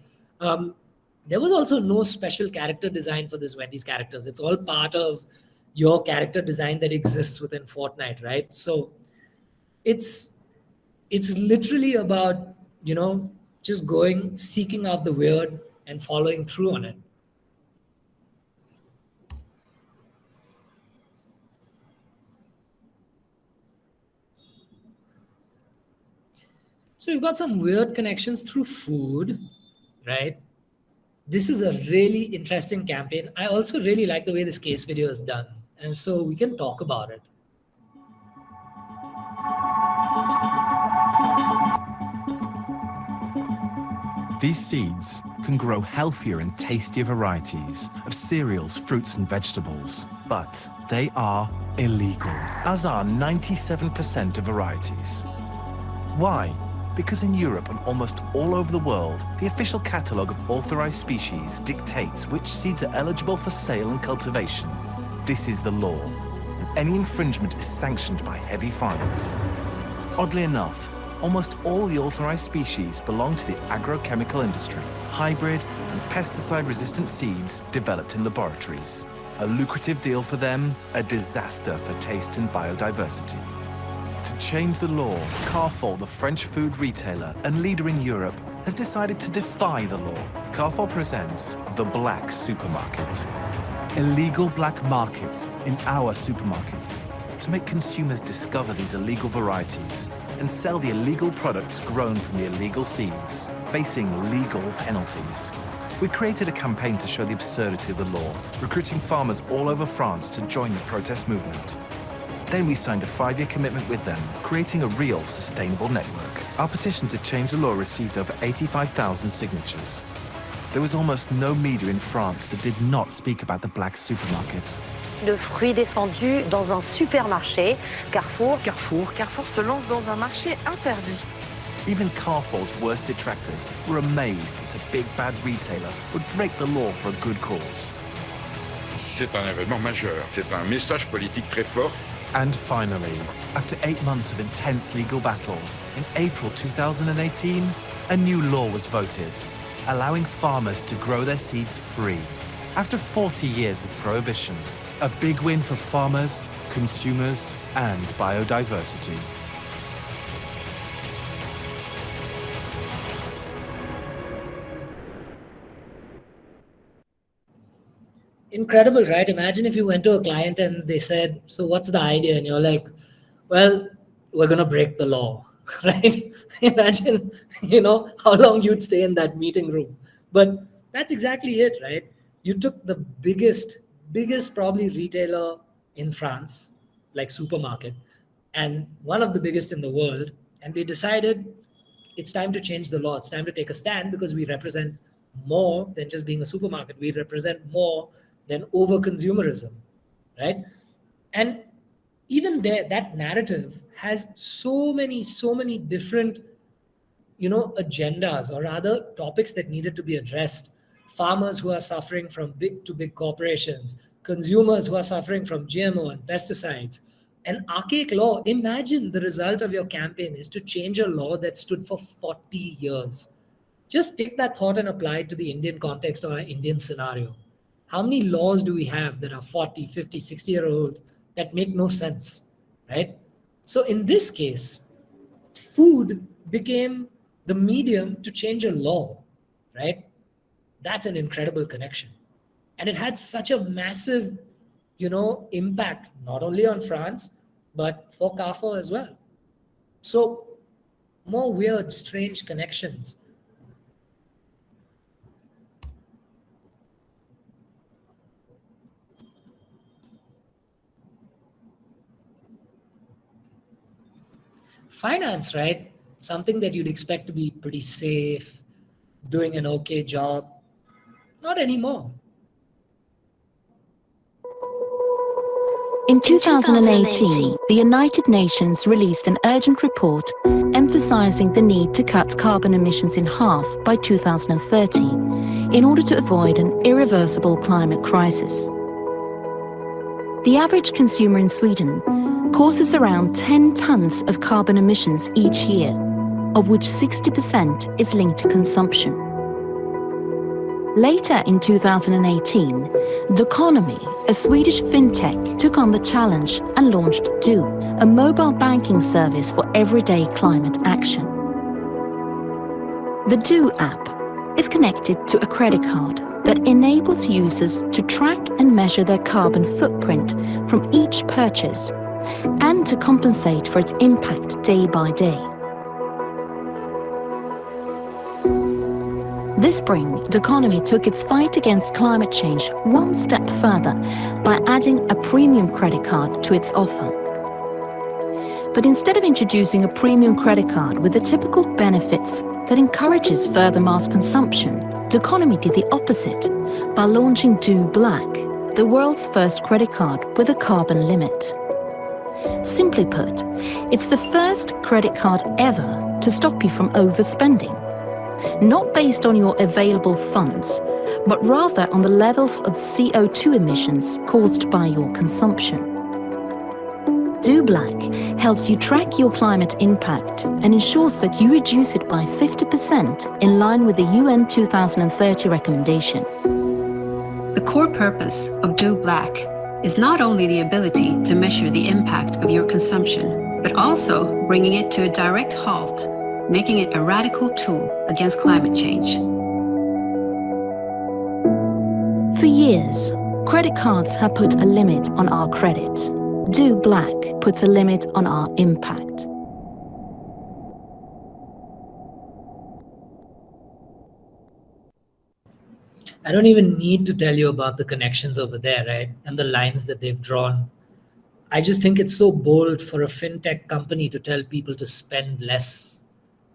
There was also no special character design for this Wendy's characters. It's all part of your character design that exists within Fortnite, right? So it's literally about, just going, seeking out the weird and following through on it. So we've got some weird connections through food, right? This is a really interesting campaign. I also really like the way this case video is done. And so we can talk about it. These seeds can grow healthier and tastier varieties of cereals, fruits, and vegetables, but they are illegal, as are 97% of varieties. Why? Because in Europe and almost all over the world, the official catalogue of authorized species dictates which seeds are eligible for sale and cultivation. This is the law, and any infringement is sanctioned by heavy fines. Oddly enough, almost all the authorized species belong to the agrochemical industry, hybrid and pesticide-resistant seeds developed in laboratories. A lucrative deal for them, a disaster for taste and biodiversity. To change the law, Carrefour, the French food retailer and leader in Europe, has decided to defy the law. Carrefour presents the Black Supermarket. Illegal black markets in our supermarkets to make consumers discover these illegal varieties and sell the illegal products grown from the illegal seeds, facing legal penalties. We created a campaign to show the absurdity of the law, recruiting farmers all over France to join the protest movement. Then we signed a 5-year commitment with them, creating a real sustainable network. Our petition to change the law received over 85,000 signatures. There was almost no media in France that did not speak about the black supermarket. Le fruit défendu dans un supermarché, Carrefour. Carrefour se lance dans un marché interdit. Even Carrefour's worst detractors were amazed that a big bad retailer would break the law for a good cause. C'est un événement majeur. C'est un message politique très fort. And finally, after 8 months of intense legal battle, in April 2018, a new law was voted, allowing farmers to grow their seeds free. After 40 years of prohibition, a big win for farmers, consumers, and biodiversity. Incredible, right? Imagine if you went to a client and they said, so what's the idea? And you're like, well, we're going to break the law, right? Imagine, how long you'd stay in that meeting room. But that's exactly it, right? You took the biggest probably retailer in France, like supermarket, and one of the biggest in the world, and they decided it's time to change the law. It's time to take a stand because we represent more than just being a supermarket. We represent more than over-consumerism, right? And even there, that narrative has so many different, agendas or rather topics that needed to be addressed. Farmers who are suffering from big corporations, consumers who are suffering from GMO and pesticides, an archaic law. Imagine the result of your campaign is to change a law that stood for 40 years. Just take that thought and apply it to the Indian context or our Indian scenario. How many laws do we have that are 40, 50, 60-year-old that make no sense, right? So in this case, food became the medium to change a law, right? That's an incredible connection. And it had such a massive, impact, not only on France, but for Carrefour as well. So more weird, strange connections. Finance, right? Something that you'd expect to be pretty safe, doing an okay job. Not anymore. In 2018, the United Nations released an urgent report emphasizing the need to cut carbon emissions in half by 2030 in order to avoid an irreversible climate crisis. The average consumer in Sweden causes around 10 tons of carbon emissions each year, of which 60% is linked to consumption. Later in 2018, Doconomy, a Swedish fintech, took on the challenge and launched Do, a mobile banking service for everyday climate action. The Do app is connected to a credit card that enables users to track and measure their carbon footprint from each purchase and to compensate for its impact day by day. This spring, Doconomy took its fight against climate change one step further by adding a premium credit card to its offer. But instead of introducing a premium credit card with the typical benefits that encourages further mass consumption, Doconomy did the opposite by launching Do Black, the world's first credit card with a carbon limit. Simply put, it's the first credit card ever to stop you from overspending. Not based on your available funds, but rather on the levels of CO2 emissions caused by your consumption. Do Black helps you track your climate impact and ensures that you reduce it by 50% in line with the UN 2030 recommendation. The core purpose of Do Black is not only the ability to measure the impact of your consumption, but also bringing it to a direct halt, making it a radical tool against climate change. For years, credit cards have put a limit on our credit. Do Black puts a limit on our impact. I don't even need to tell you about the connections over there, right? And the lines that they've drawn. I just think it's so bold for a fintech company to tell people to spend less.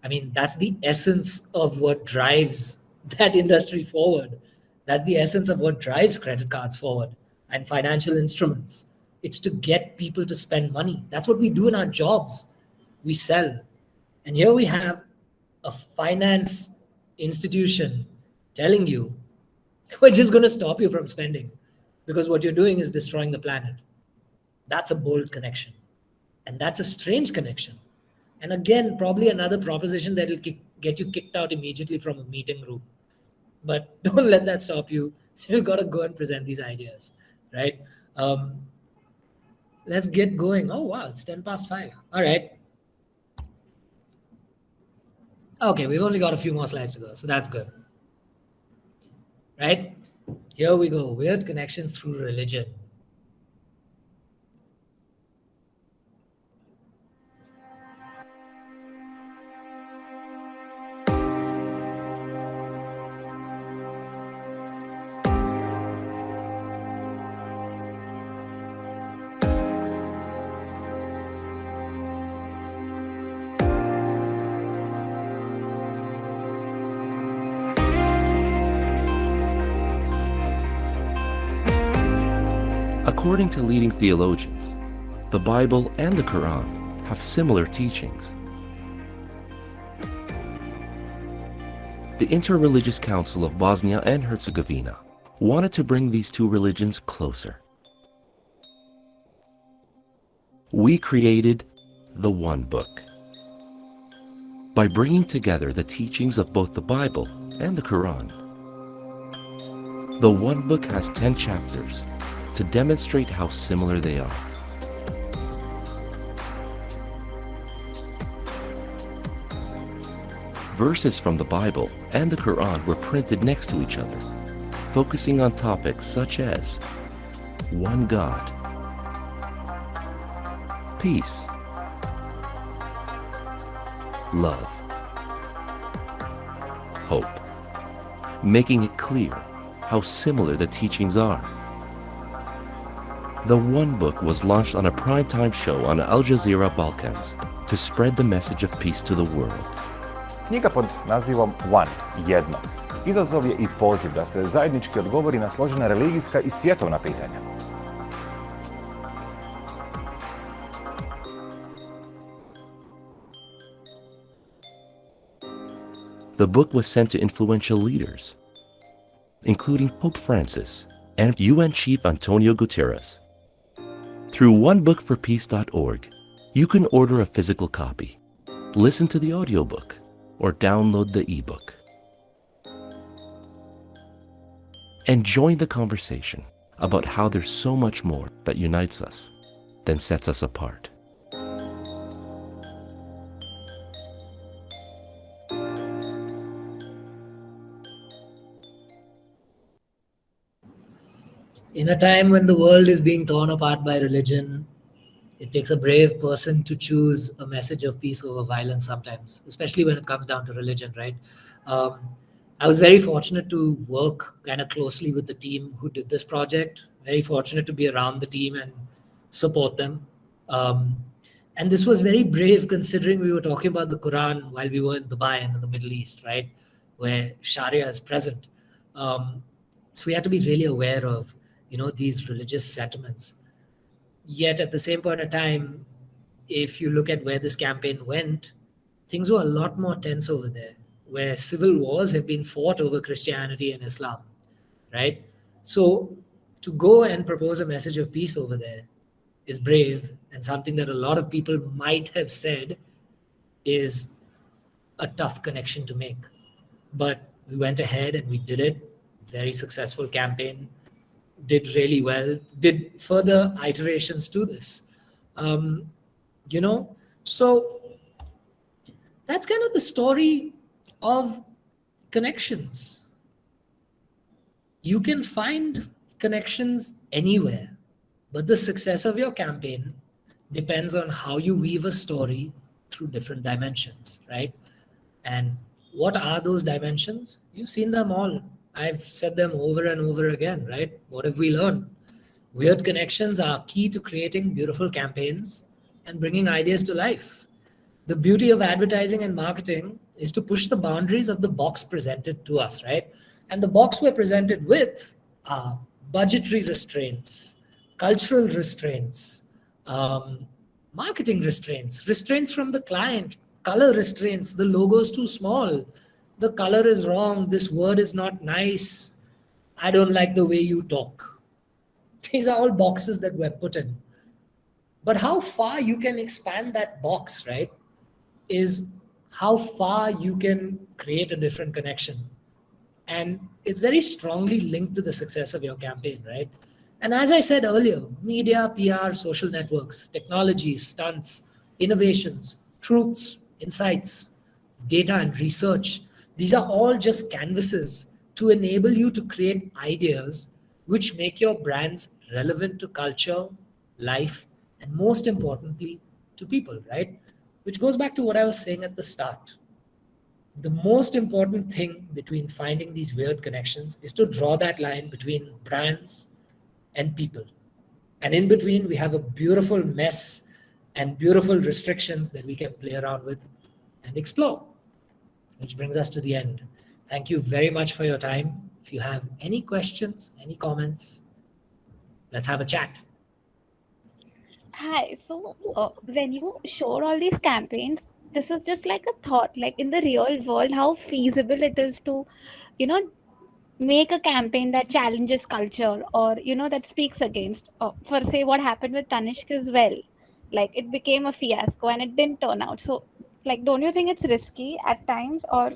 I mean, that's the essence of what drives that industry forward. That's the essence of what drives credit cards forward and financial instruments. It's to get people to spend money. That's what we do in our jobs. We sell. And here we have a finance institution telling you, we're just going to stop you from spending because what you're doing is destroying the planet. That's a bold connection. And that's a strange connection. And again, probably another proposition that will get you kicked out immediately from a meeting room. But don't let that stop you. You've got to go and present these ideas, right? Let's get going. Oh, wow, it's 5:10. All right. Okay, we've only got a few more slides to go, so that's good. Right? Here we go. Weird connections through religion. According to leading theologians, the Bible and the Quran have similar teachings. The Interreligious Council of Bosnia and Herzegovina wanted to bring these two religions closer. We created the One Book. By bringing together the teachings of both the Bible and the Quran, the One Book has 10 chapters to demonstrate how similar they are. Verses from the Bible and the Quran were printed next to each other, focusing on topics such as one God, peace, love, hope, making it clear how similar the teachings are. The One Book was launched on a primetime show on Al Jazeera Balkans to spread the message of peace to the world. Knjiga pod nazivom One, jedno, izazov je i poziv da se zajednički odgovori na složena religijska i svjetovna pitanja. The book was sent to influential leaders, including Pope Francis and UN Chief Antonio Guterres. Through onebookforpeace.org, you can order a physical copy, listen to the audiobook, or download the ebook. And join the conversation about how there's so much more that unites us than sets us apart. In a time when the world is being torn apart by religion, it takes a brave person to choose a message of peace over violence sometimes, especially when it comes down to religion, right? I was very fortunate to work kind of closely with the team who did this project, very fortunate to be around the team and support them. And this was very brave considering we were talking about the Quran while we were in Dubai and in the Middle East, right? Where Sharia is present. So we had to be really aware of these religious sentiments. Yet at the same point in time, if you look at where this campaign went, things were a lot more tense over there, where civil wars have been fought over Christianity and Islam, right? So to go and propose a message of peace over there is brave, and something that a lot of people might have said is a tough connection to make. But we went ahead and we did it. Very successful campaign. Did really well, did further iterations to this. So that's kind of the story of connections. You can find connections anywhere, but the success of your campaign depends on how you weave a story through different dimensions, right? And what are those dimensions? You've seen them all. I've said them over and over again, right? What have we learned? Weird connections are key to creating beautiful campaigns and bringing ideas to life. The beauty of advertising and marketing is to push the boundaries of the box presented to us, right? And the box we're presented with are budgetary restraints, cultural restraints, marketing restraints, restraints from the client, color restraints. The logo is too small. The color is wrong. This word is not nice. I don't like the way you talk. These are all boxes that we're put in. But how far you can expand that box, right, is how far you can create a different connection. And it's very strongly linked to the success of your campaign, right? And as I said earlier, media, PR, social networks, technology, stunts, innovations, truths, insights, data and research, these are all just canvases to enable you to create ideas which make your brands relevant to culture, life, and most importantly, to people, right? Which goes back to what I was saying at the start. The most important thing between finding these weird connections is to draw that line between brands and people. And in between, we have a beautiful mess and beautiful restrictions that we can play around with and explore. Which brings us to the end. Thank you very much for your time. If you have any questions, any comments, let's have a chat. Hi. So when you showed all these campaigns, this is just like a thought, like in the real world, how feasible it is to, make a campaign that challenges culture or, that speaks against, for say what happened with Tanishq as well. Like it became a fiasco and it didn't turn out. So like, don't you think it's risky at times, or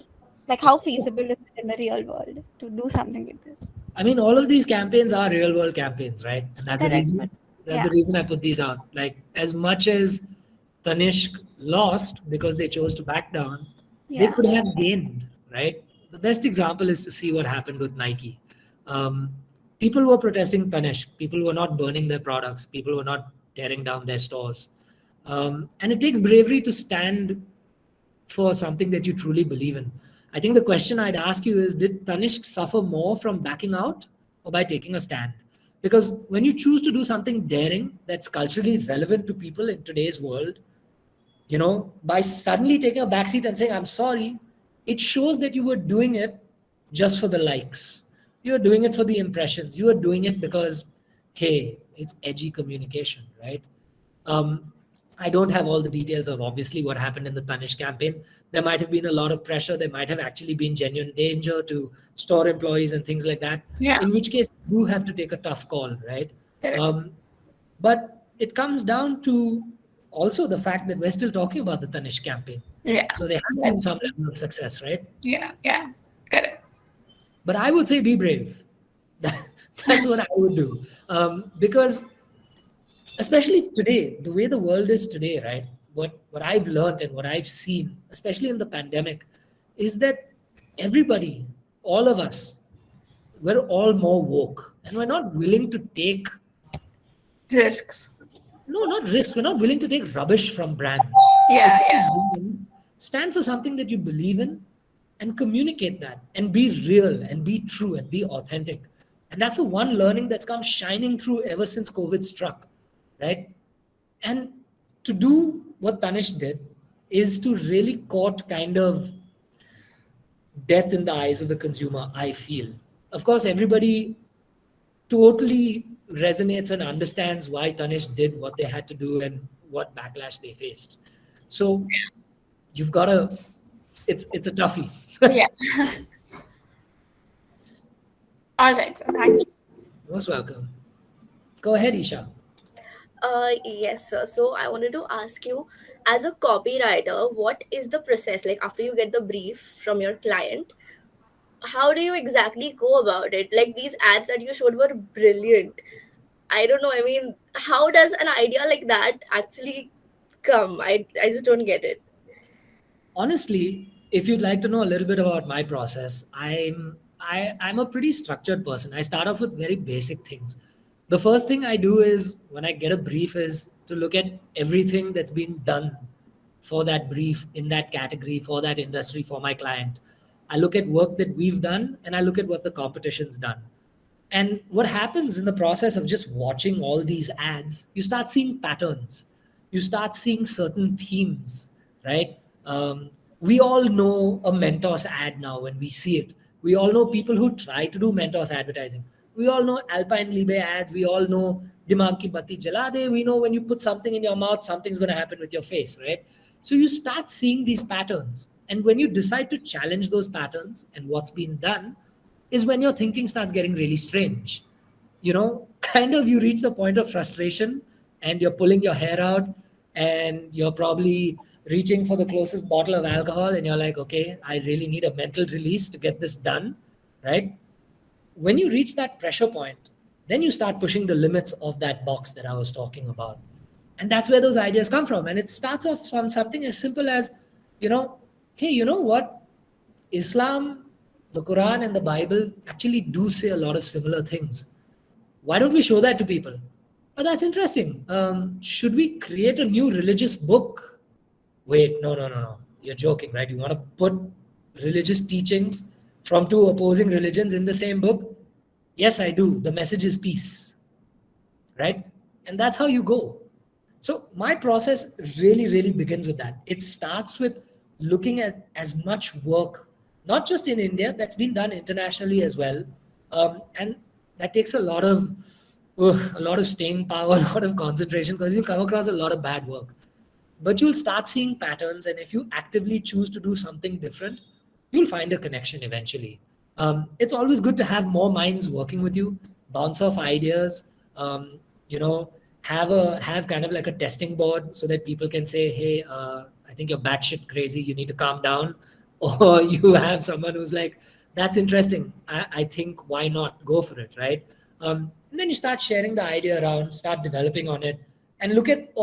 like how feasible is it in the real world to do something like this? I mean, all of these campaigns are real world campaigns, right? And that's Correct, the reason I put these out. Like as much as Tanishq lost because they chose to back down, they could have gained, right? The best example is to see what happened with Nike. People were protesting Tanishq. People were not burning their products. People were not tearing down their stores. And it takes bravery to stand for something that you truly believe in. I think the question I'd ask you is, did Tanishq suffer more from backing out or by taking a stand? Because when you choose to do something daring that's culturally relevant to people in today's world, by suddenly taking a backseat and saying, I'm sorry, it shows that you were doing it just for the likes. You were doing it for the impressions. You were doing it because, hey, it's edgy communication, right? I don't have all the details of obviously what happened in the Tanishq campaign. There might have been a lot of pressure. There might have actually been genuine danger to store employees and things like that. Yeah. In which case, you have to take a tough call, right? But it comes down to also the fact that we're still talking about the Tanishq campaign. Yeah. So they have been some level of success, right? Yeah. Correct. But I would say be brave. That's what I would do. Because especially today, the way the world is today, right? What I've learned and what I've seen, especially in the pandemic, is that everybody, all of us, we're all more woke. And we're not willing to take risks. No, not risks. We're not willing to take rubbish from brands. Yeah. Stand for something that you believe in and communicate that and be real and be true and be authentic. And that's the one learning that's come shining through ever since COVID struck, right? And to do what Tanishq did is to really court kind of death in the eyes of the consumer, I feel. Of course, everybody totally resonates and understands why Tanishq did what they had to do and what backlash they faced. So you've got to, it's a toughie. Yeah. All right, sir. Thank you. Most welcome. Go ahead, Isha. Yes, sir. So I wanted to ask you, as a copywriter, what is the process like after you get the brief from your client? How do you exactly go about it? Like these ads that you showed were brilliant. I don't know. I mean, how does an idea like that actually come? I just don't get it. Honestly, if you'd like to know a little bit about my process, I'm a pretty structured person. I start off with very basic things. The first thing I do is when I get a brief is to look at everything that's been done for that brief in that category, for that industry, for my client. I look at work that we've done and I look at what the competition's done. And what happens in the process of just watching all these ads, you start seeing patterns. You start seeing certain themes, right? We all know a Mentos ad now when we see it. We all know people who try to do Mentos advertising. We all know Alpine ads. We all know Dimag ki batti jala de. We know when you put something in your mouth, something's going to happen with your face, right? So you start seeing these patterns. And when you decide to challenge those patterns and what's been done is when your thinking starts getting really strange. Kind of you reach the point of frustration and you're pulling your hair out and you're probably reaching for the closest bottle of alcohol and you're like, okay, I really need a mental release to get this done, right? When you reach that pressure point, then you start pushing the limits of that box that I was talking about. And that's where those ideas come from. And it starts off from something as simple as, hey, you know what? Islam, the Quran and the Bible actually do say a lot of similar things. Why don't we show that to people? Oh, that's interesting. Should we create a new religious book? Wait, no. You're joking, right? You want to put religious teachings from two opposing religions in the same book? Yes, I do. The message is peace, right? And that's how you go. So my process really, really begins with that. It starts with looking at as much work, not just in India, that's been done internationally as well. And that takes a lot of staying power, a lot of concentration, because you come across a lot of bad work. But you'll start seeing patterns, and if you actively choose to do something different, you'll find a connection eventually. It's always good to have more minds working with you, bounce off ideas, have kind of like a testing board so that people can say, hey, I think you're batshit crazy, you need to calm down. Or you have someone who's like, that's interesting, I think, why not go for it, right? And then you start sharing the idea around, start developing on it, and look at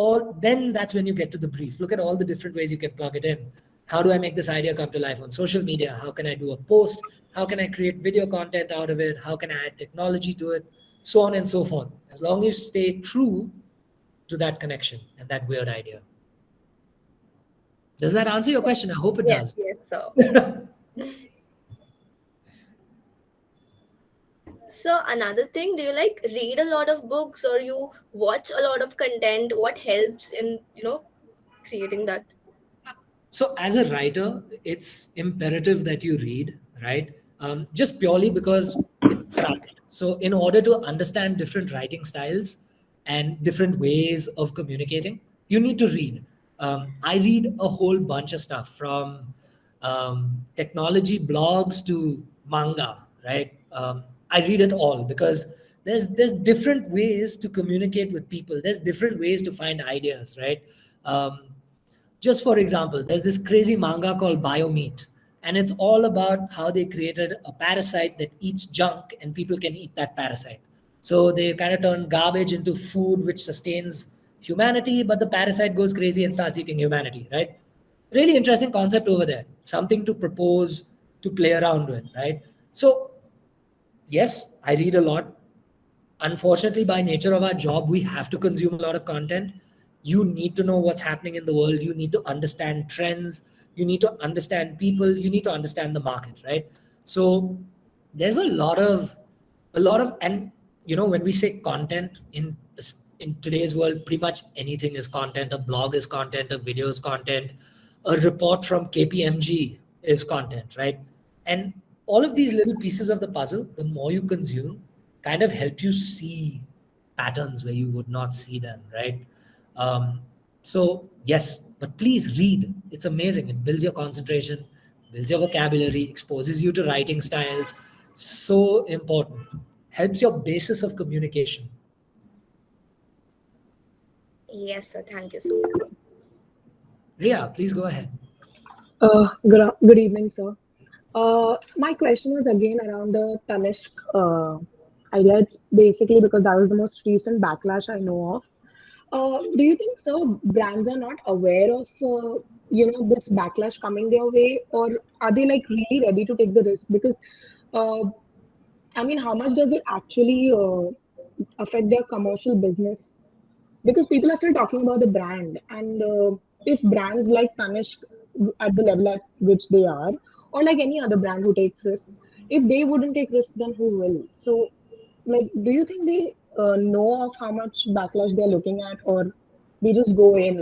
then that's when you get to the brief. Look at all the different ways you can plug it in. How do I make this idea come to life on social media? How can I do a post? How can I create video content out of it? How can I add technology to it? So on and so forth. As long as you stay true to that connection and that weird idea. Does that answer your question? I hope it does. Yes, sir. So another thing, do you read a lot of books or you watch a lot of content? What helps in, creating that? So as a writer, it's imperative that you read, right? Just purely because it's craft. So in order to understand different writing styles and different ways of communicating, you need to read. I read a whole bunch of stuff from technology blogs to manga, right? I read it all because there's different ways to communicate with people. There's different ways to find ideas, right? Just for example, there's this crazy manga called Biomeat, and it's all about how they created a parasite that eats junk and people can eat that parasite. So they kind of turn garbage into food which sustains humanity, but the parasite goes crazy and starts eating humanity, right? Really interesting concept over there. Something to propose, to play around with, right? So yes, I read a lot. Unfortunately, by nature of our job, we have to consume a lot of content. You need to know what's happening in the world. You need to understand trends. You need to understand people. You need to understand the market, right? So there's a lot of, and when we say content in today's world, pretty much anything is content. A blog is content, a video is content, a report from KPMG is content, right? And all of these little pieces of the puzzle, the more you consume, kind of help you see patterns where you would not see them, right? So yes, but please read. It's amazing. It builds your concentration, builds your vocabulary, exposes you to writing styles. So important. Helps your basis of communication. Yes, sir. Thank you so much. Ria, please go ahead. Good evening, sir. My question was again around the Tanishq idea. It's basically because that was the most recent backlash I know of. Do you think so brands are not aware of this backlash coming their way, or are they really ready to take the risk? Because how much does it actually affect their commercial business? Because people are still talking about the brand, and if brands like Tanishq at the level at which they are, or like any other brand who takes risks, if they wouldn't take risks, then who will? So do you think they know of how much backlash they're looking at, or they just go in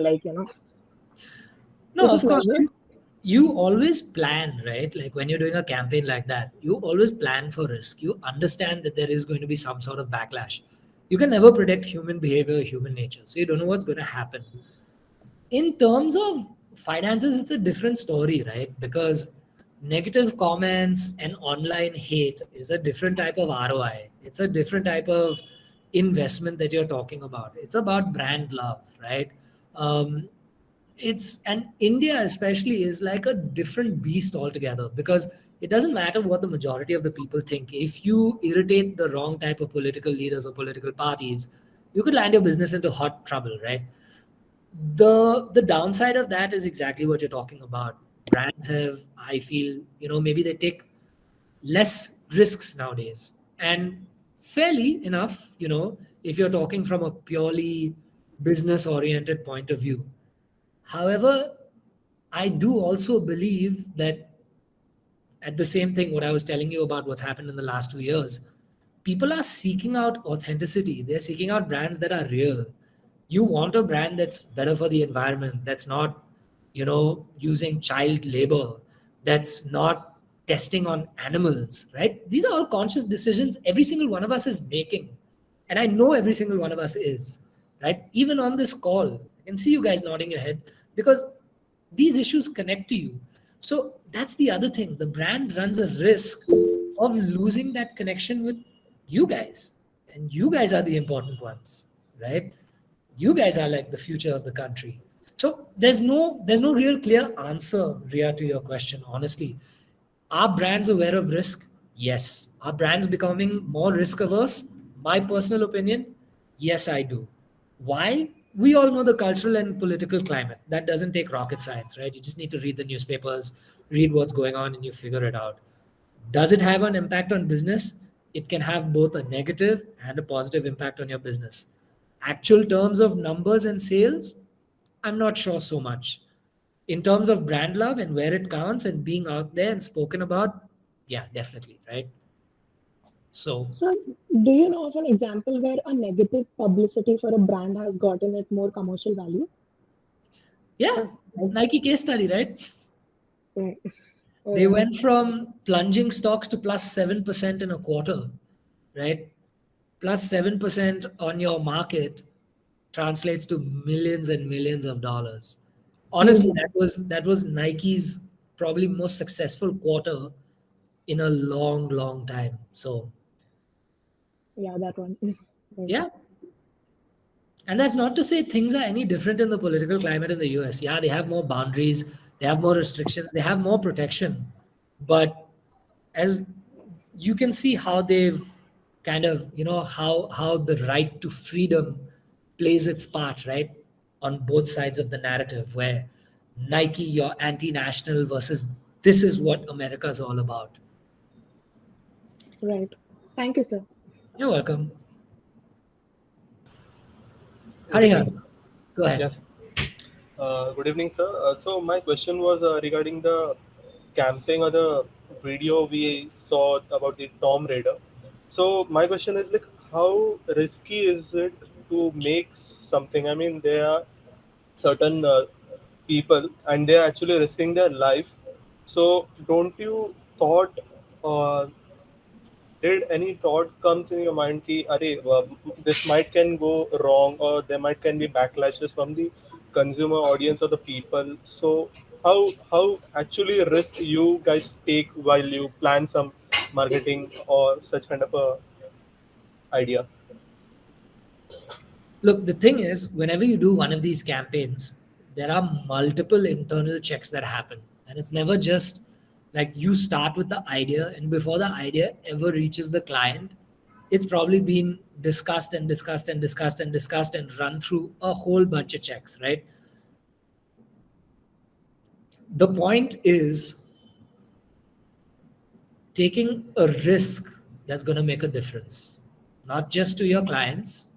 No, of course. You always plan, right? Like when you're doing a campaign like that, you always plan for risk. You understand that there is going to be some sort of backlash. You can never predict human behavior, human nature. So you don't know what's going to happen. In terms of finances, it's a different story, right? Because negative comments and online hate is a different type of ROI. It's a different type of investment that you're talking about. It's about brand love, right? And India especially is like a different beast altogether, because it doesn't matter what the majority of the people think. If you irritate the wrong type of political leaders or political parties, you could land your business into hot trouble, right? The downside of that is exactly what you're talking about. Brands have, I feel, maybe they take less risks nowadays, and fairly enough, if you're talking from a purely business oriented point of view. However, I do also believe that, at the same thing, what I was telling you about what's happened in the last 2 years, people are seeking out authenticity. They're seeking out brands that are real. You want a brand that's better for the environment, that's not, using child labor, that's not testing on animals, right? These are all conscious decisions every single one of us is making. And I know every single one of us is, right? Even on this call, I can see you guys nodding your head, because these issues connect to you. So that's the other thing. The brand runs a risk of losing that connection with you guys. And you guys are the important ones, right? You guys are like the future of the country. So there's no real clear answer, Ria, to your question, honestly. Are brands aware of risk? Yes. Are brands becoming more risk averse? My personal opinion, yes, I do. Why? We all know the cultural and political climate. That doesn't take rocket science, right? You just need to read the newspapers, read what's going on, and you figure it out. Does it have an impact on business? It can have both a negative and a positive impact on your business. Actual terms of numbers and sales, I'm not sure so much. In terms of brand love and where it counts and being out there and spoken about, yeah, definitely, right? So do you know of an example where a negative publicity for a brand has gotten it more commercial value? Yeah, Nike case study, right? Right. They went from plunging stocks to plus 7% in a quarter, right? Plus 7% on your market translates to millions and millions of dollars. Honestly, that was Nike's probably most successful quarter in a long, long time. So yeah, that one. Yeah. And that's not to say things are any different in the political climate in the US. Yeah, they have more boundaries, they have more restrictions, they have more protection. But as you can see how they've kind of, how the right to freedom plays its part, right? On both sides of the narrative, where Nike, you're anti-national versus this is what America's all about. Right. Thank you, sir. You're welcome. Harihan, go ahead. Yes. Good evening, sir. So my question was regarding the camping or the video we saw about the Tom Raider. So my question is, like, how risky is it to make something? I mean, there are certain people and they're actually risking their life. So don't you thought, did any thought comes in your mind ki, this might can go wrong, or there might can be backlashes from the consumer audience or the people? So how actually risk you guys take while you plan some marketing or such kind of a idea? Look, the thing is, whenever you do one of these campaigns, there are multiple internal checks that happen. And it's never just like you start with the idea, and before the idea ever reaches the client, it's probably been discussed and discussed and discussed and discussed and run through a whole bunch of checks, right? The point is taking a risk that's going to make a difference, not just to your clients,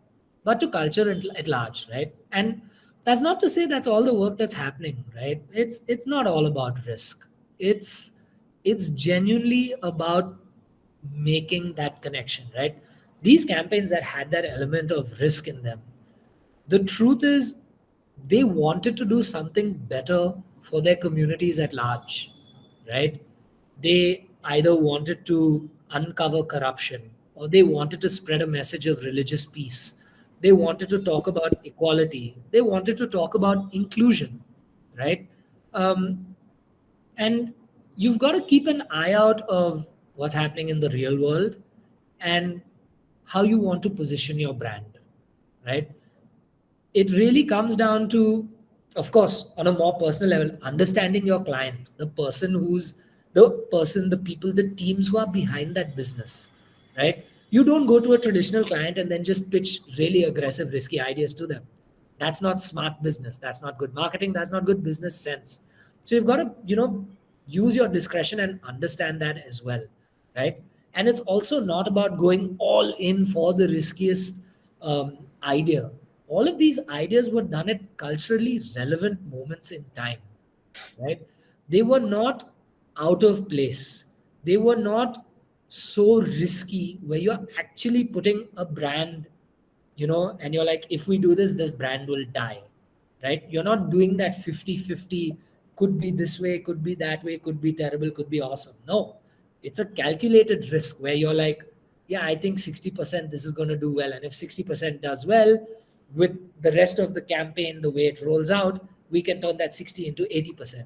but to culture at large, right? And that's not to say that's all the work that's happening, right? It's not all about risk. It's genuinely about making that connection, right? These campaigns that had that element of risk in them, the truth is they wanted to do something better for their communities at large, right? They either wanted to uncover corruption, or they wanted to spread a message of religious peace. They wanted to talk about equality. They wanted to talk about inclusion, right? And you've got to keep an eye out of what's happening in the real world and how you want to position your brand, right? It really comes down to, of course, on a more personal level, understanding your client, the person, the people, the teams who are behind that business, right? You don't go to a traditional client and then just pitch really aggressive, risky ideas to them. That's not smart business. That's not good marketing. That's not good business sense. So you've got to, use your discretion and understand that as well, right? And it's also not about going all in for the riskiest idea. All of these ideas were done at culturally relevant moments in time, right? They were not out of place. They were not so risky where you're actually putting a brand, and you're like, if we do this, this brand will die, right? You're not doing that 50-50, could be this way, could be that way, could be terrible, could be awesome. No, it's a calculated risk where you're like, yeah, I think 60% this is going to do well. And if 60% does well, with the rest of the campaign, the way it rolls out, we can turn that 60 into 80%,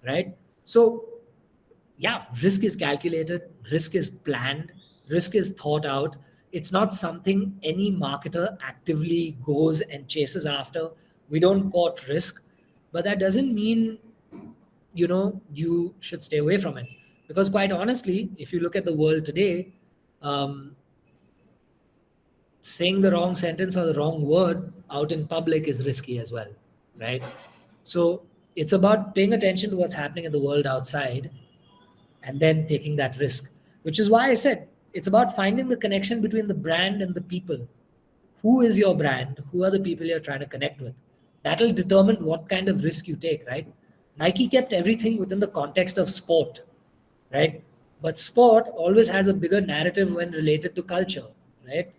right? So yeah, risk is calculated, risk is planned, risk is thought out. It's not something any marketer actively goes and chases after. We don't court risk, but that doesn't mean, you should stay away from it. Because quite honestly, if you look at the world today, saying the wrong sentence or the wrong word out in public is risky as well, right? So it's about paying attention to what's happening in the world outside and then taking that risk, which is why I said it's about finding the connection between the brand and the people. Who is your brand? Who are the people you're trying to connect with? That'll determine what kind of risk you take, right? Nike kept everything within the context of sport, right? But sport always has a bigger narrative when related to culture, right?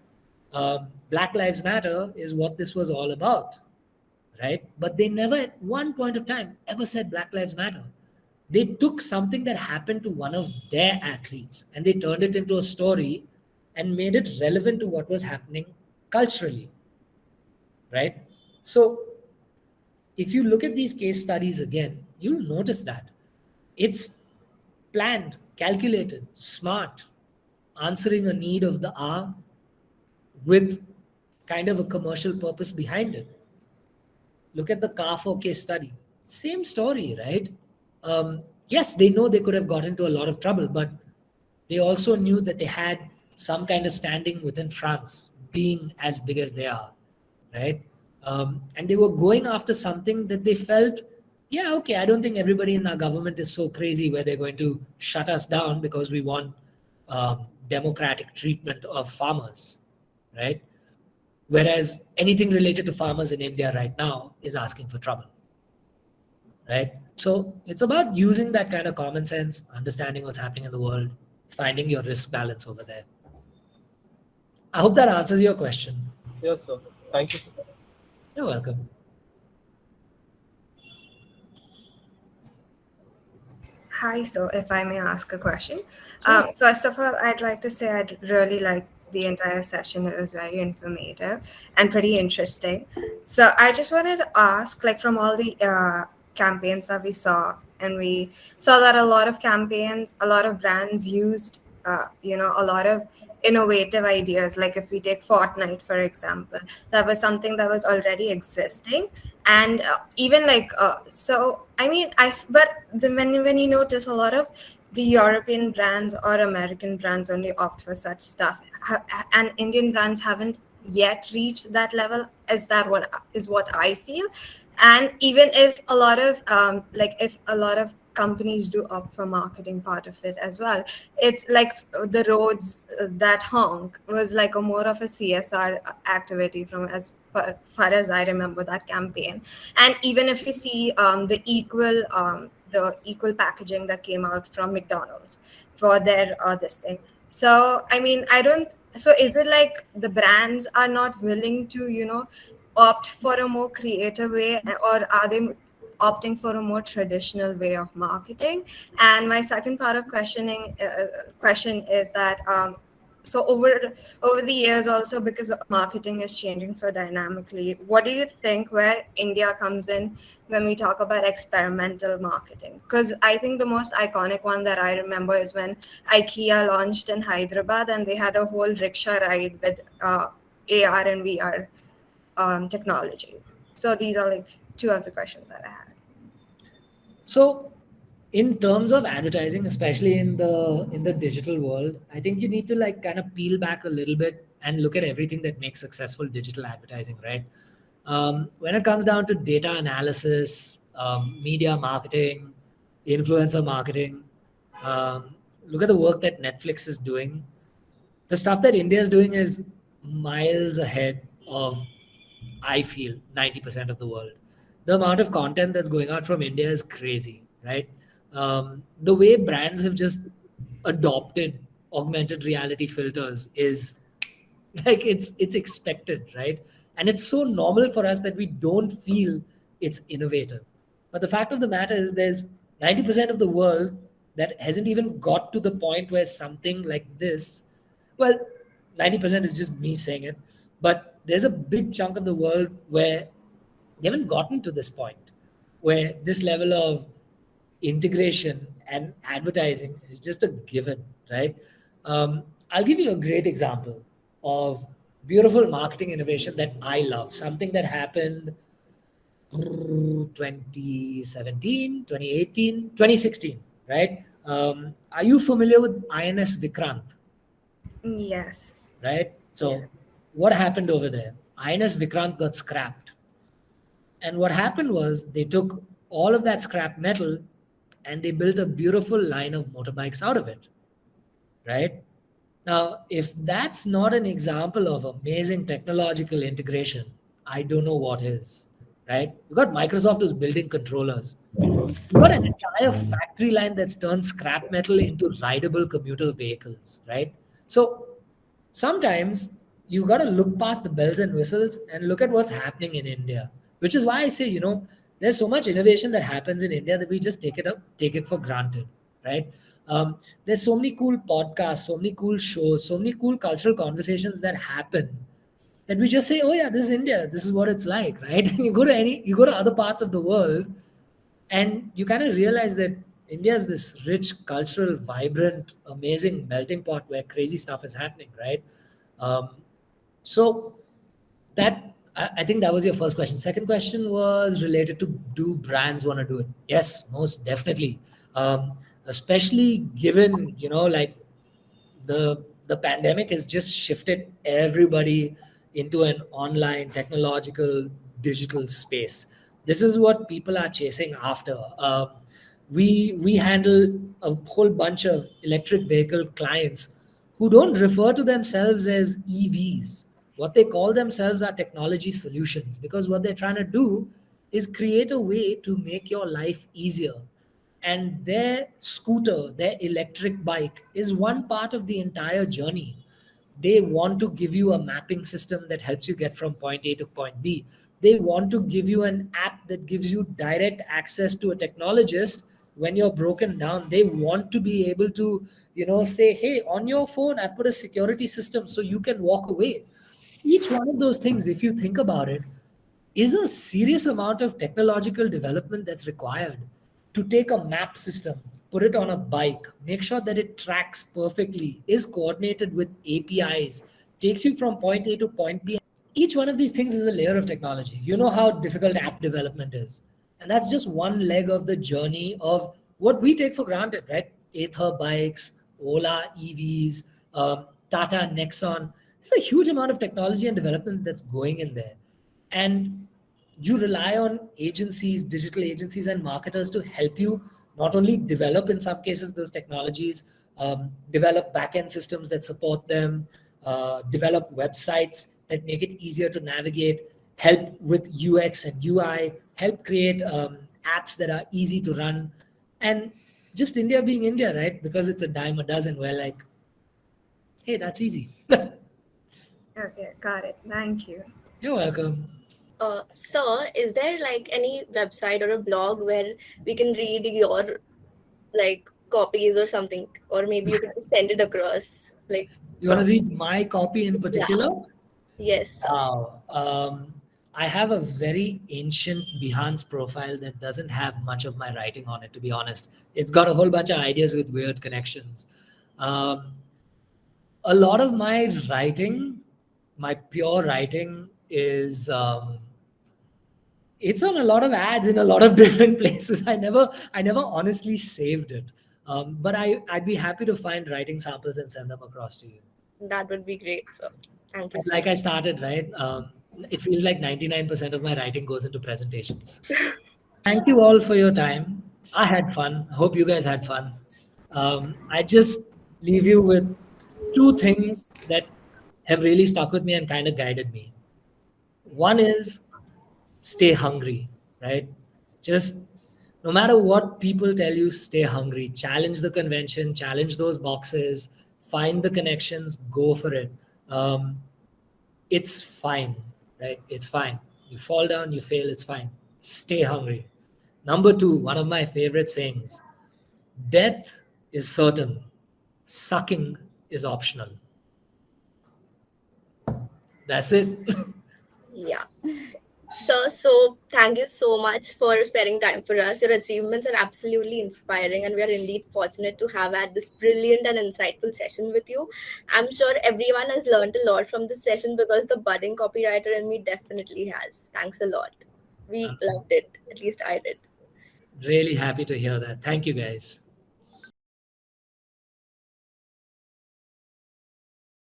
Black Lives Matter is what this was all about, right? But they never at one point of time ever said Black Lives Matter. They took something that happened to one of their athletes and they turned it into a story and made it relevant to what was happening culturally, right? So if you look at these case studies again, you'll notice that it's planned, calculated, smart, answering a need of the hour with kind of a commercial purpose behind it. Look at the Carrefour case study. Same story, right? Yes, they know they could have got into a lot of trouble, but they also knew that they had some kind of standing within France, being as big as they are, right? And they were going after something that they felt, yeah, okay, I don't think everybody in our government is so crazy where they're going to shut us down because we want democratic treatment of farmers, right? Whereas anything related to farmers in India right now is asking for trouble, right? So it's about using that kind of common sense, understanding what's happening in the world, finding your risk balance over there. I hope that answers your question. Yes, sir. Thank you, sir. You're welcome. Hi, so if I may ask a question. First of all, I'd like to say I'd really like the entire session. It was very informative and pretty interesting. So I just wanted to ask, like, from all the campaigns that we saw, and we saw that a lot of campaigns, a lot of brands used, a lot of innovative ideas. Like if we take Fortnite, for example, that was something that was already existing. And even like, when you notice a lot of the European brands or American brands only opt for such stuff, and Indian brands haven't yet reached that level. Is what I feel. And even if a lot of companies do opt for marketing part of it as well, it's like the roads that honk was like a more of a CSR activity from as far as I remember that campaign. And even if you see the equal packaging that came out from McDonald's for their this thing. So so is it like the brands are not willing to opt for a more creative way, or are they opting for a more traditional way of marketing? And my second part of question is that So over the years, also because marketing is changing so dynamically, what do you think where India comes in when we talk about experimental marketing? Because I think the most iconic one that I remember is when IKEA launched in Hyderabad and they had a whole rickshaw ride with AR and VR technology. So these are like two of the questions that I had. So in terms of advertising, especially in the digital world, I think you need to like kind of peel back a little bit and look at everything that makes successful digital advertising, right? When it comes down to data analysis, media marketing, influencer marketing, look at the work that Netflix is doing. The stuff that India is doing is miles ahead of, I feel, 90% of the world. The amount of content that's going out from India is crazy, right? The way brands have just adopted augmented reality filters is like it's expected, right? And it's so normal for us that we don't feel it's innovative. But the fact of the matter is there's 90% of the world that hasn't even got to the point where something like this, well, 90% is just me saying it, but there's a big chunk of the world where they haven't gotten to this point where this level of integration and advertising is just a given, right? I'll give you a great example of beautiful marketing innovation that I love, something that happened 2017, 2018, 2016, right? Are you familiar with INS Vikrant? Yes. Right? So what happened over there? INS Vikrant got scrapped. And what happened was they took all of that scrap metal and they built a beautiful line of motorbikes out of it. Right? Now, if that's not an example of amazing technological integration, I don't know what is. Right? You got Microsoft who's building controllers. You got an entire factory line that's turned scrap metal into rideable commuter vehicles, right? So sometimes you got to look past the bells and whistles and look at what's happening in India, which is why I say, there's so much innovation that happens in India that we just take it for granted, right? There's so many cool podcasts, so many cool shows, so many cool cultural conversations that happen that we just say, oh yeah, this is India, this is what it's like, right? And you go to other parts of the world and you kind of realize that India is this rich, cultural, vibrant, amazing melting pot where crazy stuff is happening, right? So that I think that was your first question. Second question was related to, do brands want to do it? Yes, most definitely. Especially given, like the pandemic has just shifted everybody into an online technological digital space. This is what people are chasing after. We handle a whole bunch of electric vehicle clients who don't refer to themselves as EVs. What they call themselves are technology solutions, because what they're trying to do is create a way to make your life easier. And their scooter, their electric bike is one part of the entire journey. They want to give you a mapping system that helps you get from point A to point B. They want to give you an app that gives you direct access to a technologist when you're broken down. They want to be able to, say, hey, on your phone, I've put a security system so you can walk away. Each one of those things, if you think about it, is a serious amount of technological development that's required to take a map system, put it on a bike, make sure that it tracks perfectly, is coordinated with APIs, takes you from point A to point B. Each one of these things is a layer of technology. You know how difficult app development is. And that's just one leg of the journey of what we take for granted, right? Ather bikes, Ola EVs, Tata Nexon. There's a huge amount of technology and development that's going in there. And you rely on agencies, digital agencies and marketers to help you not only develop, in some cases, those technologies, develop backend systems that support them, develop websites that make it easier to navigate, help with UX and UI, help create apps that are easy to run. And just India being India, right? Because it's a dime a dozen, we're like, hey, that's easy. Okay, got it. Thank you. You're welcome. Sir, is there like any website or a blog where we can read your like copies or something, or maybe you can send it across? Like, You want to read my copy in particular? Yes. Wow. I have a very ancient Behance profile that doesn't have much of my writing on it, to be honest. It's got a whole bunch of ideas with weird connections. A lot of my writing, my pure writing, is it's on a lot of ads in a lot of different places. I never honestly saved it. But I'd be happy to find writing samples and send them across to you. That would be great, sir. Thank you. Like I started, right? It feels like 99% of my writing goes into presentations. Thank you all for your time. I had fun. Hope you guys had fun. I just leave you with two things that have really stuck with me and kind of guided me. One is stay hungry, right? Just no matter what people tell you, stay hungry. Challenge the convention, challenge those boxes, find the connections, go for it. It's fine, right? It's fine. You fall down, you fail, it's fine. Stay hungry. Number two, one of my favorite sayings: death is certain, sucking is optional. That's it. Yeah. Sir, so thank you so much for sparing time for us. Your achievements are absolutely inspiring, and we are indeed fortunate to have had this brilliant and insightful session with you. I'm sure everyone has learned a lot from this session because the budding copywriter in me definitely has. Thanks a lot. We loved it. At least I did. Really happy to hear that. Thank you, guys.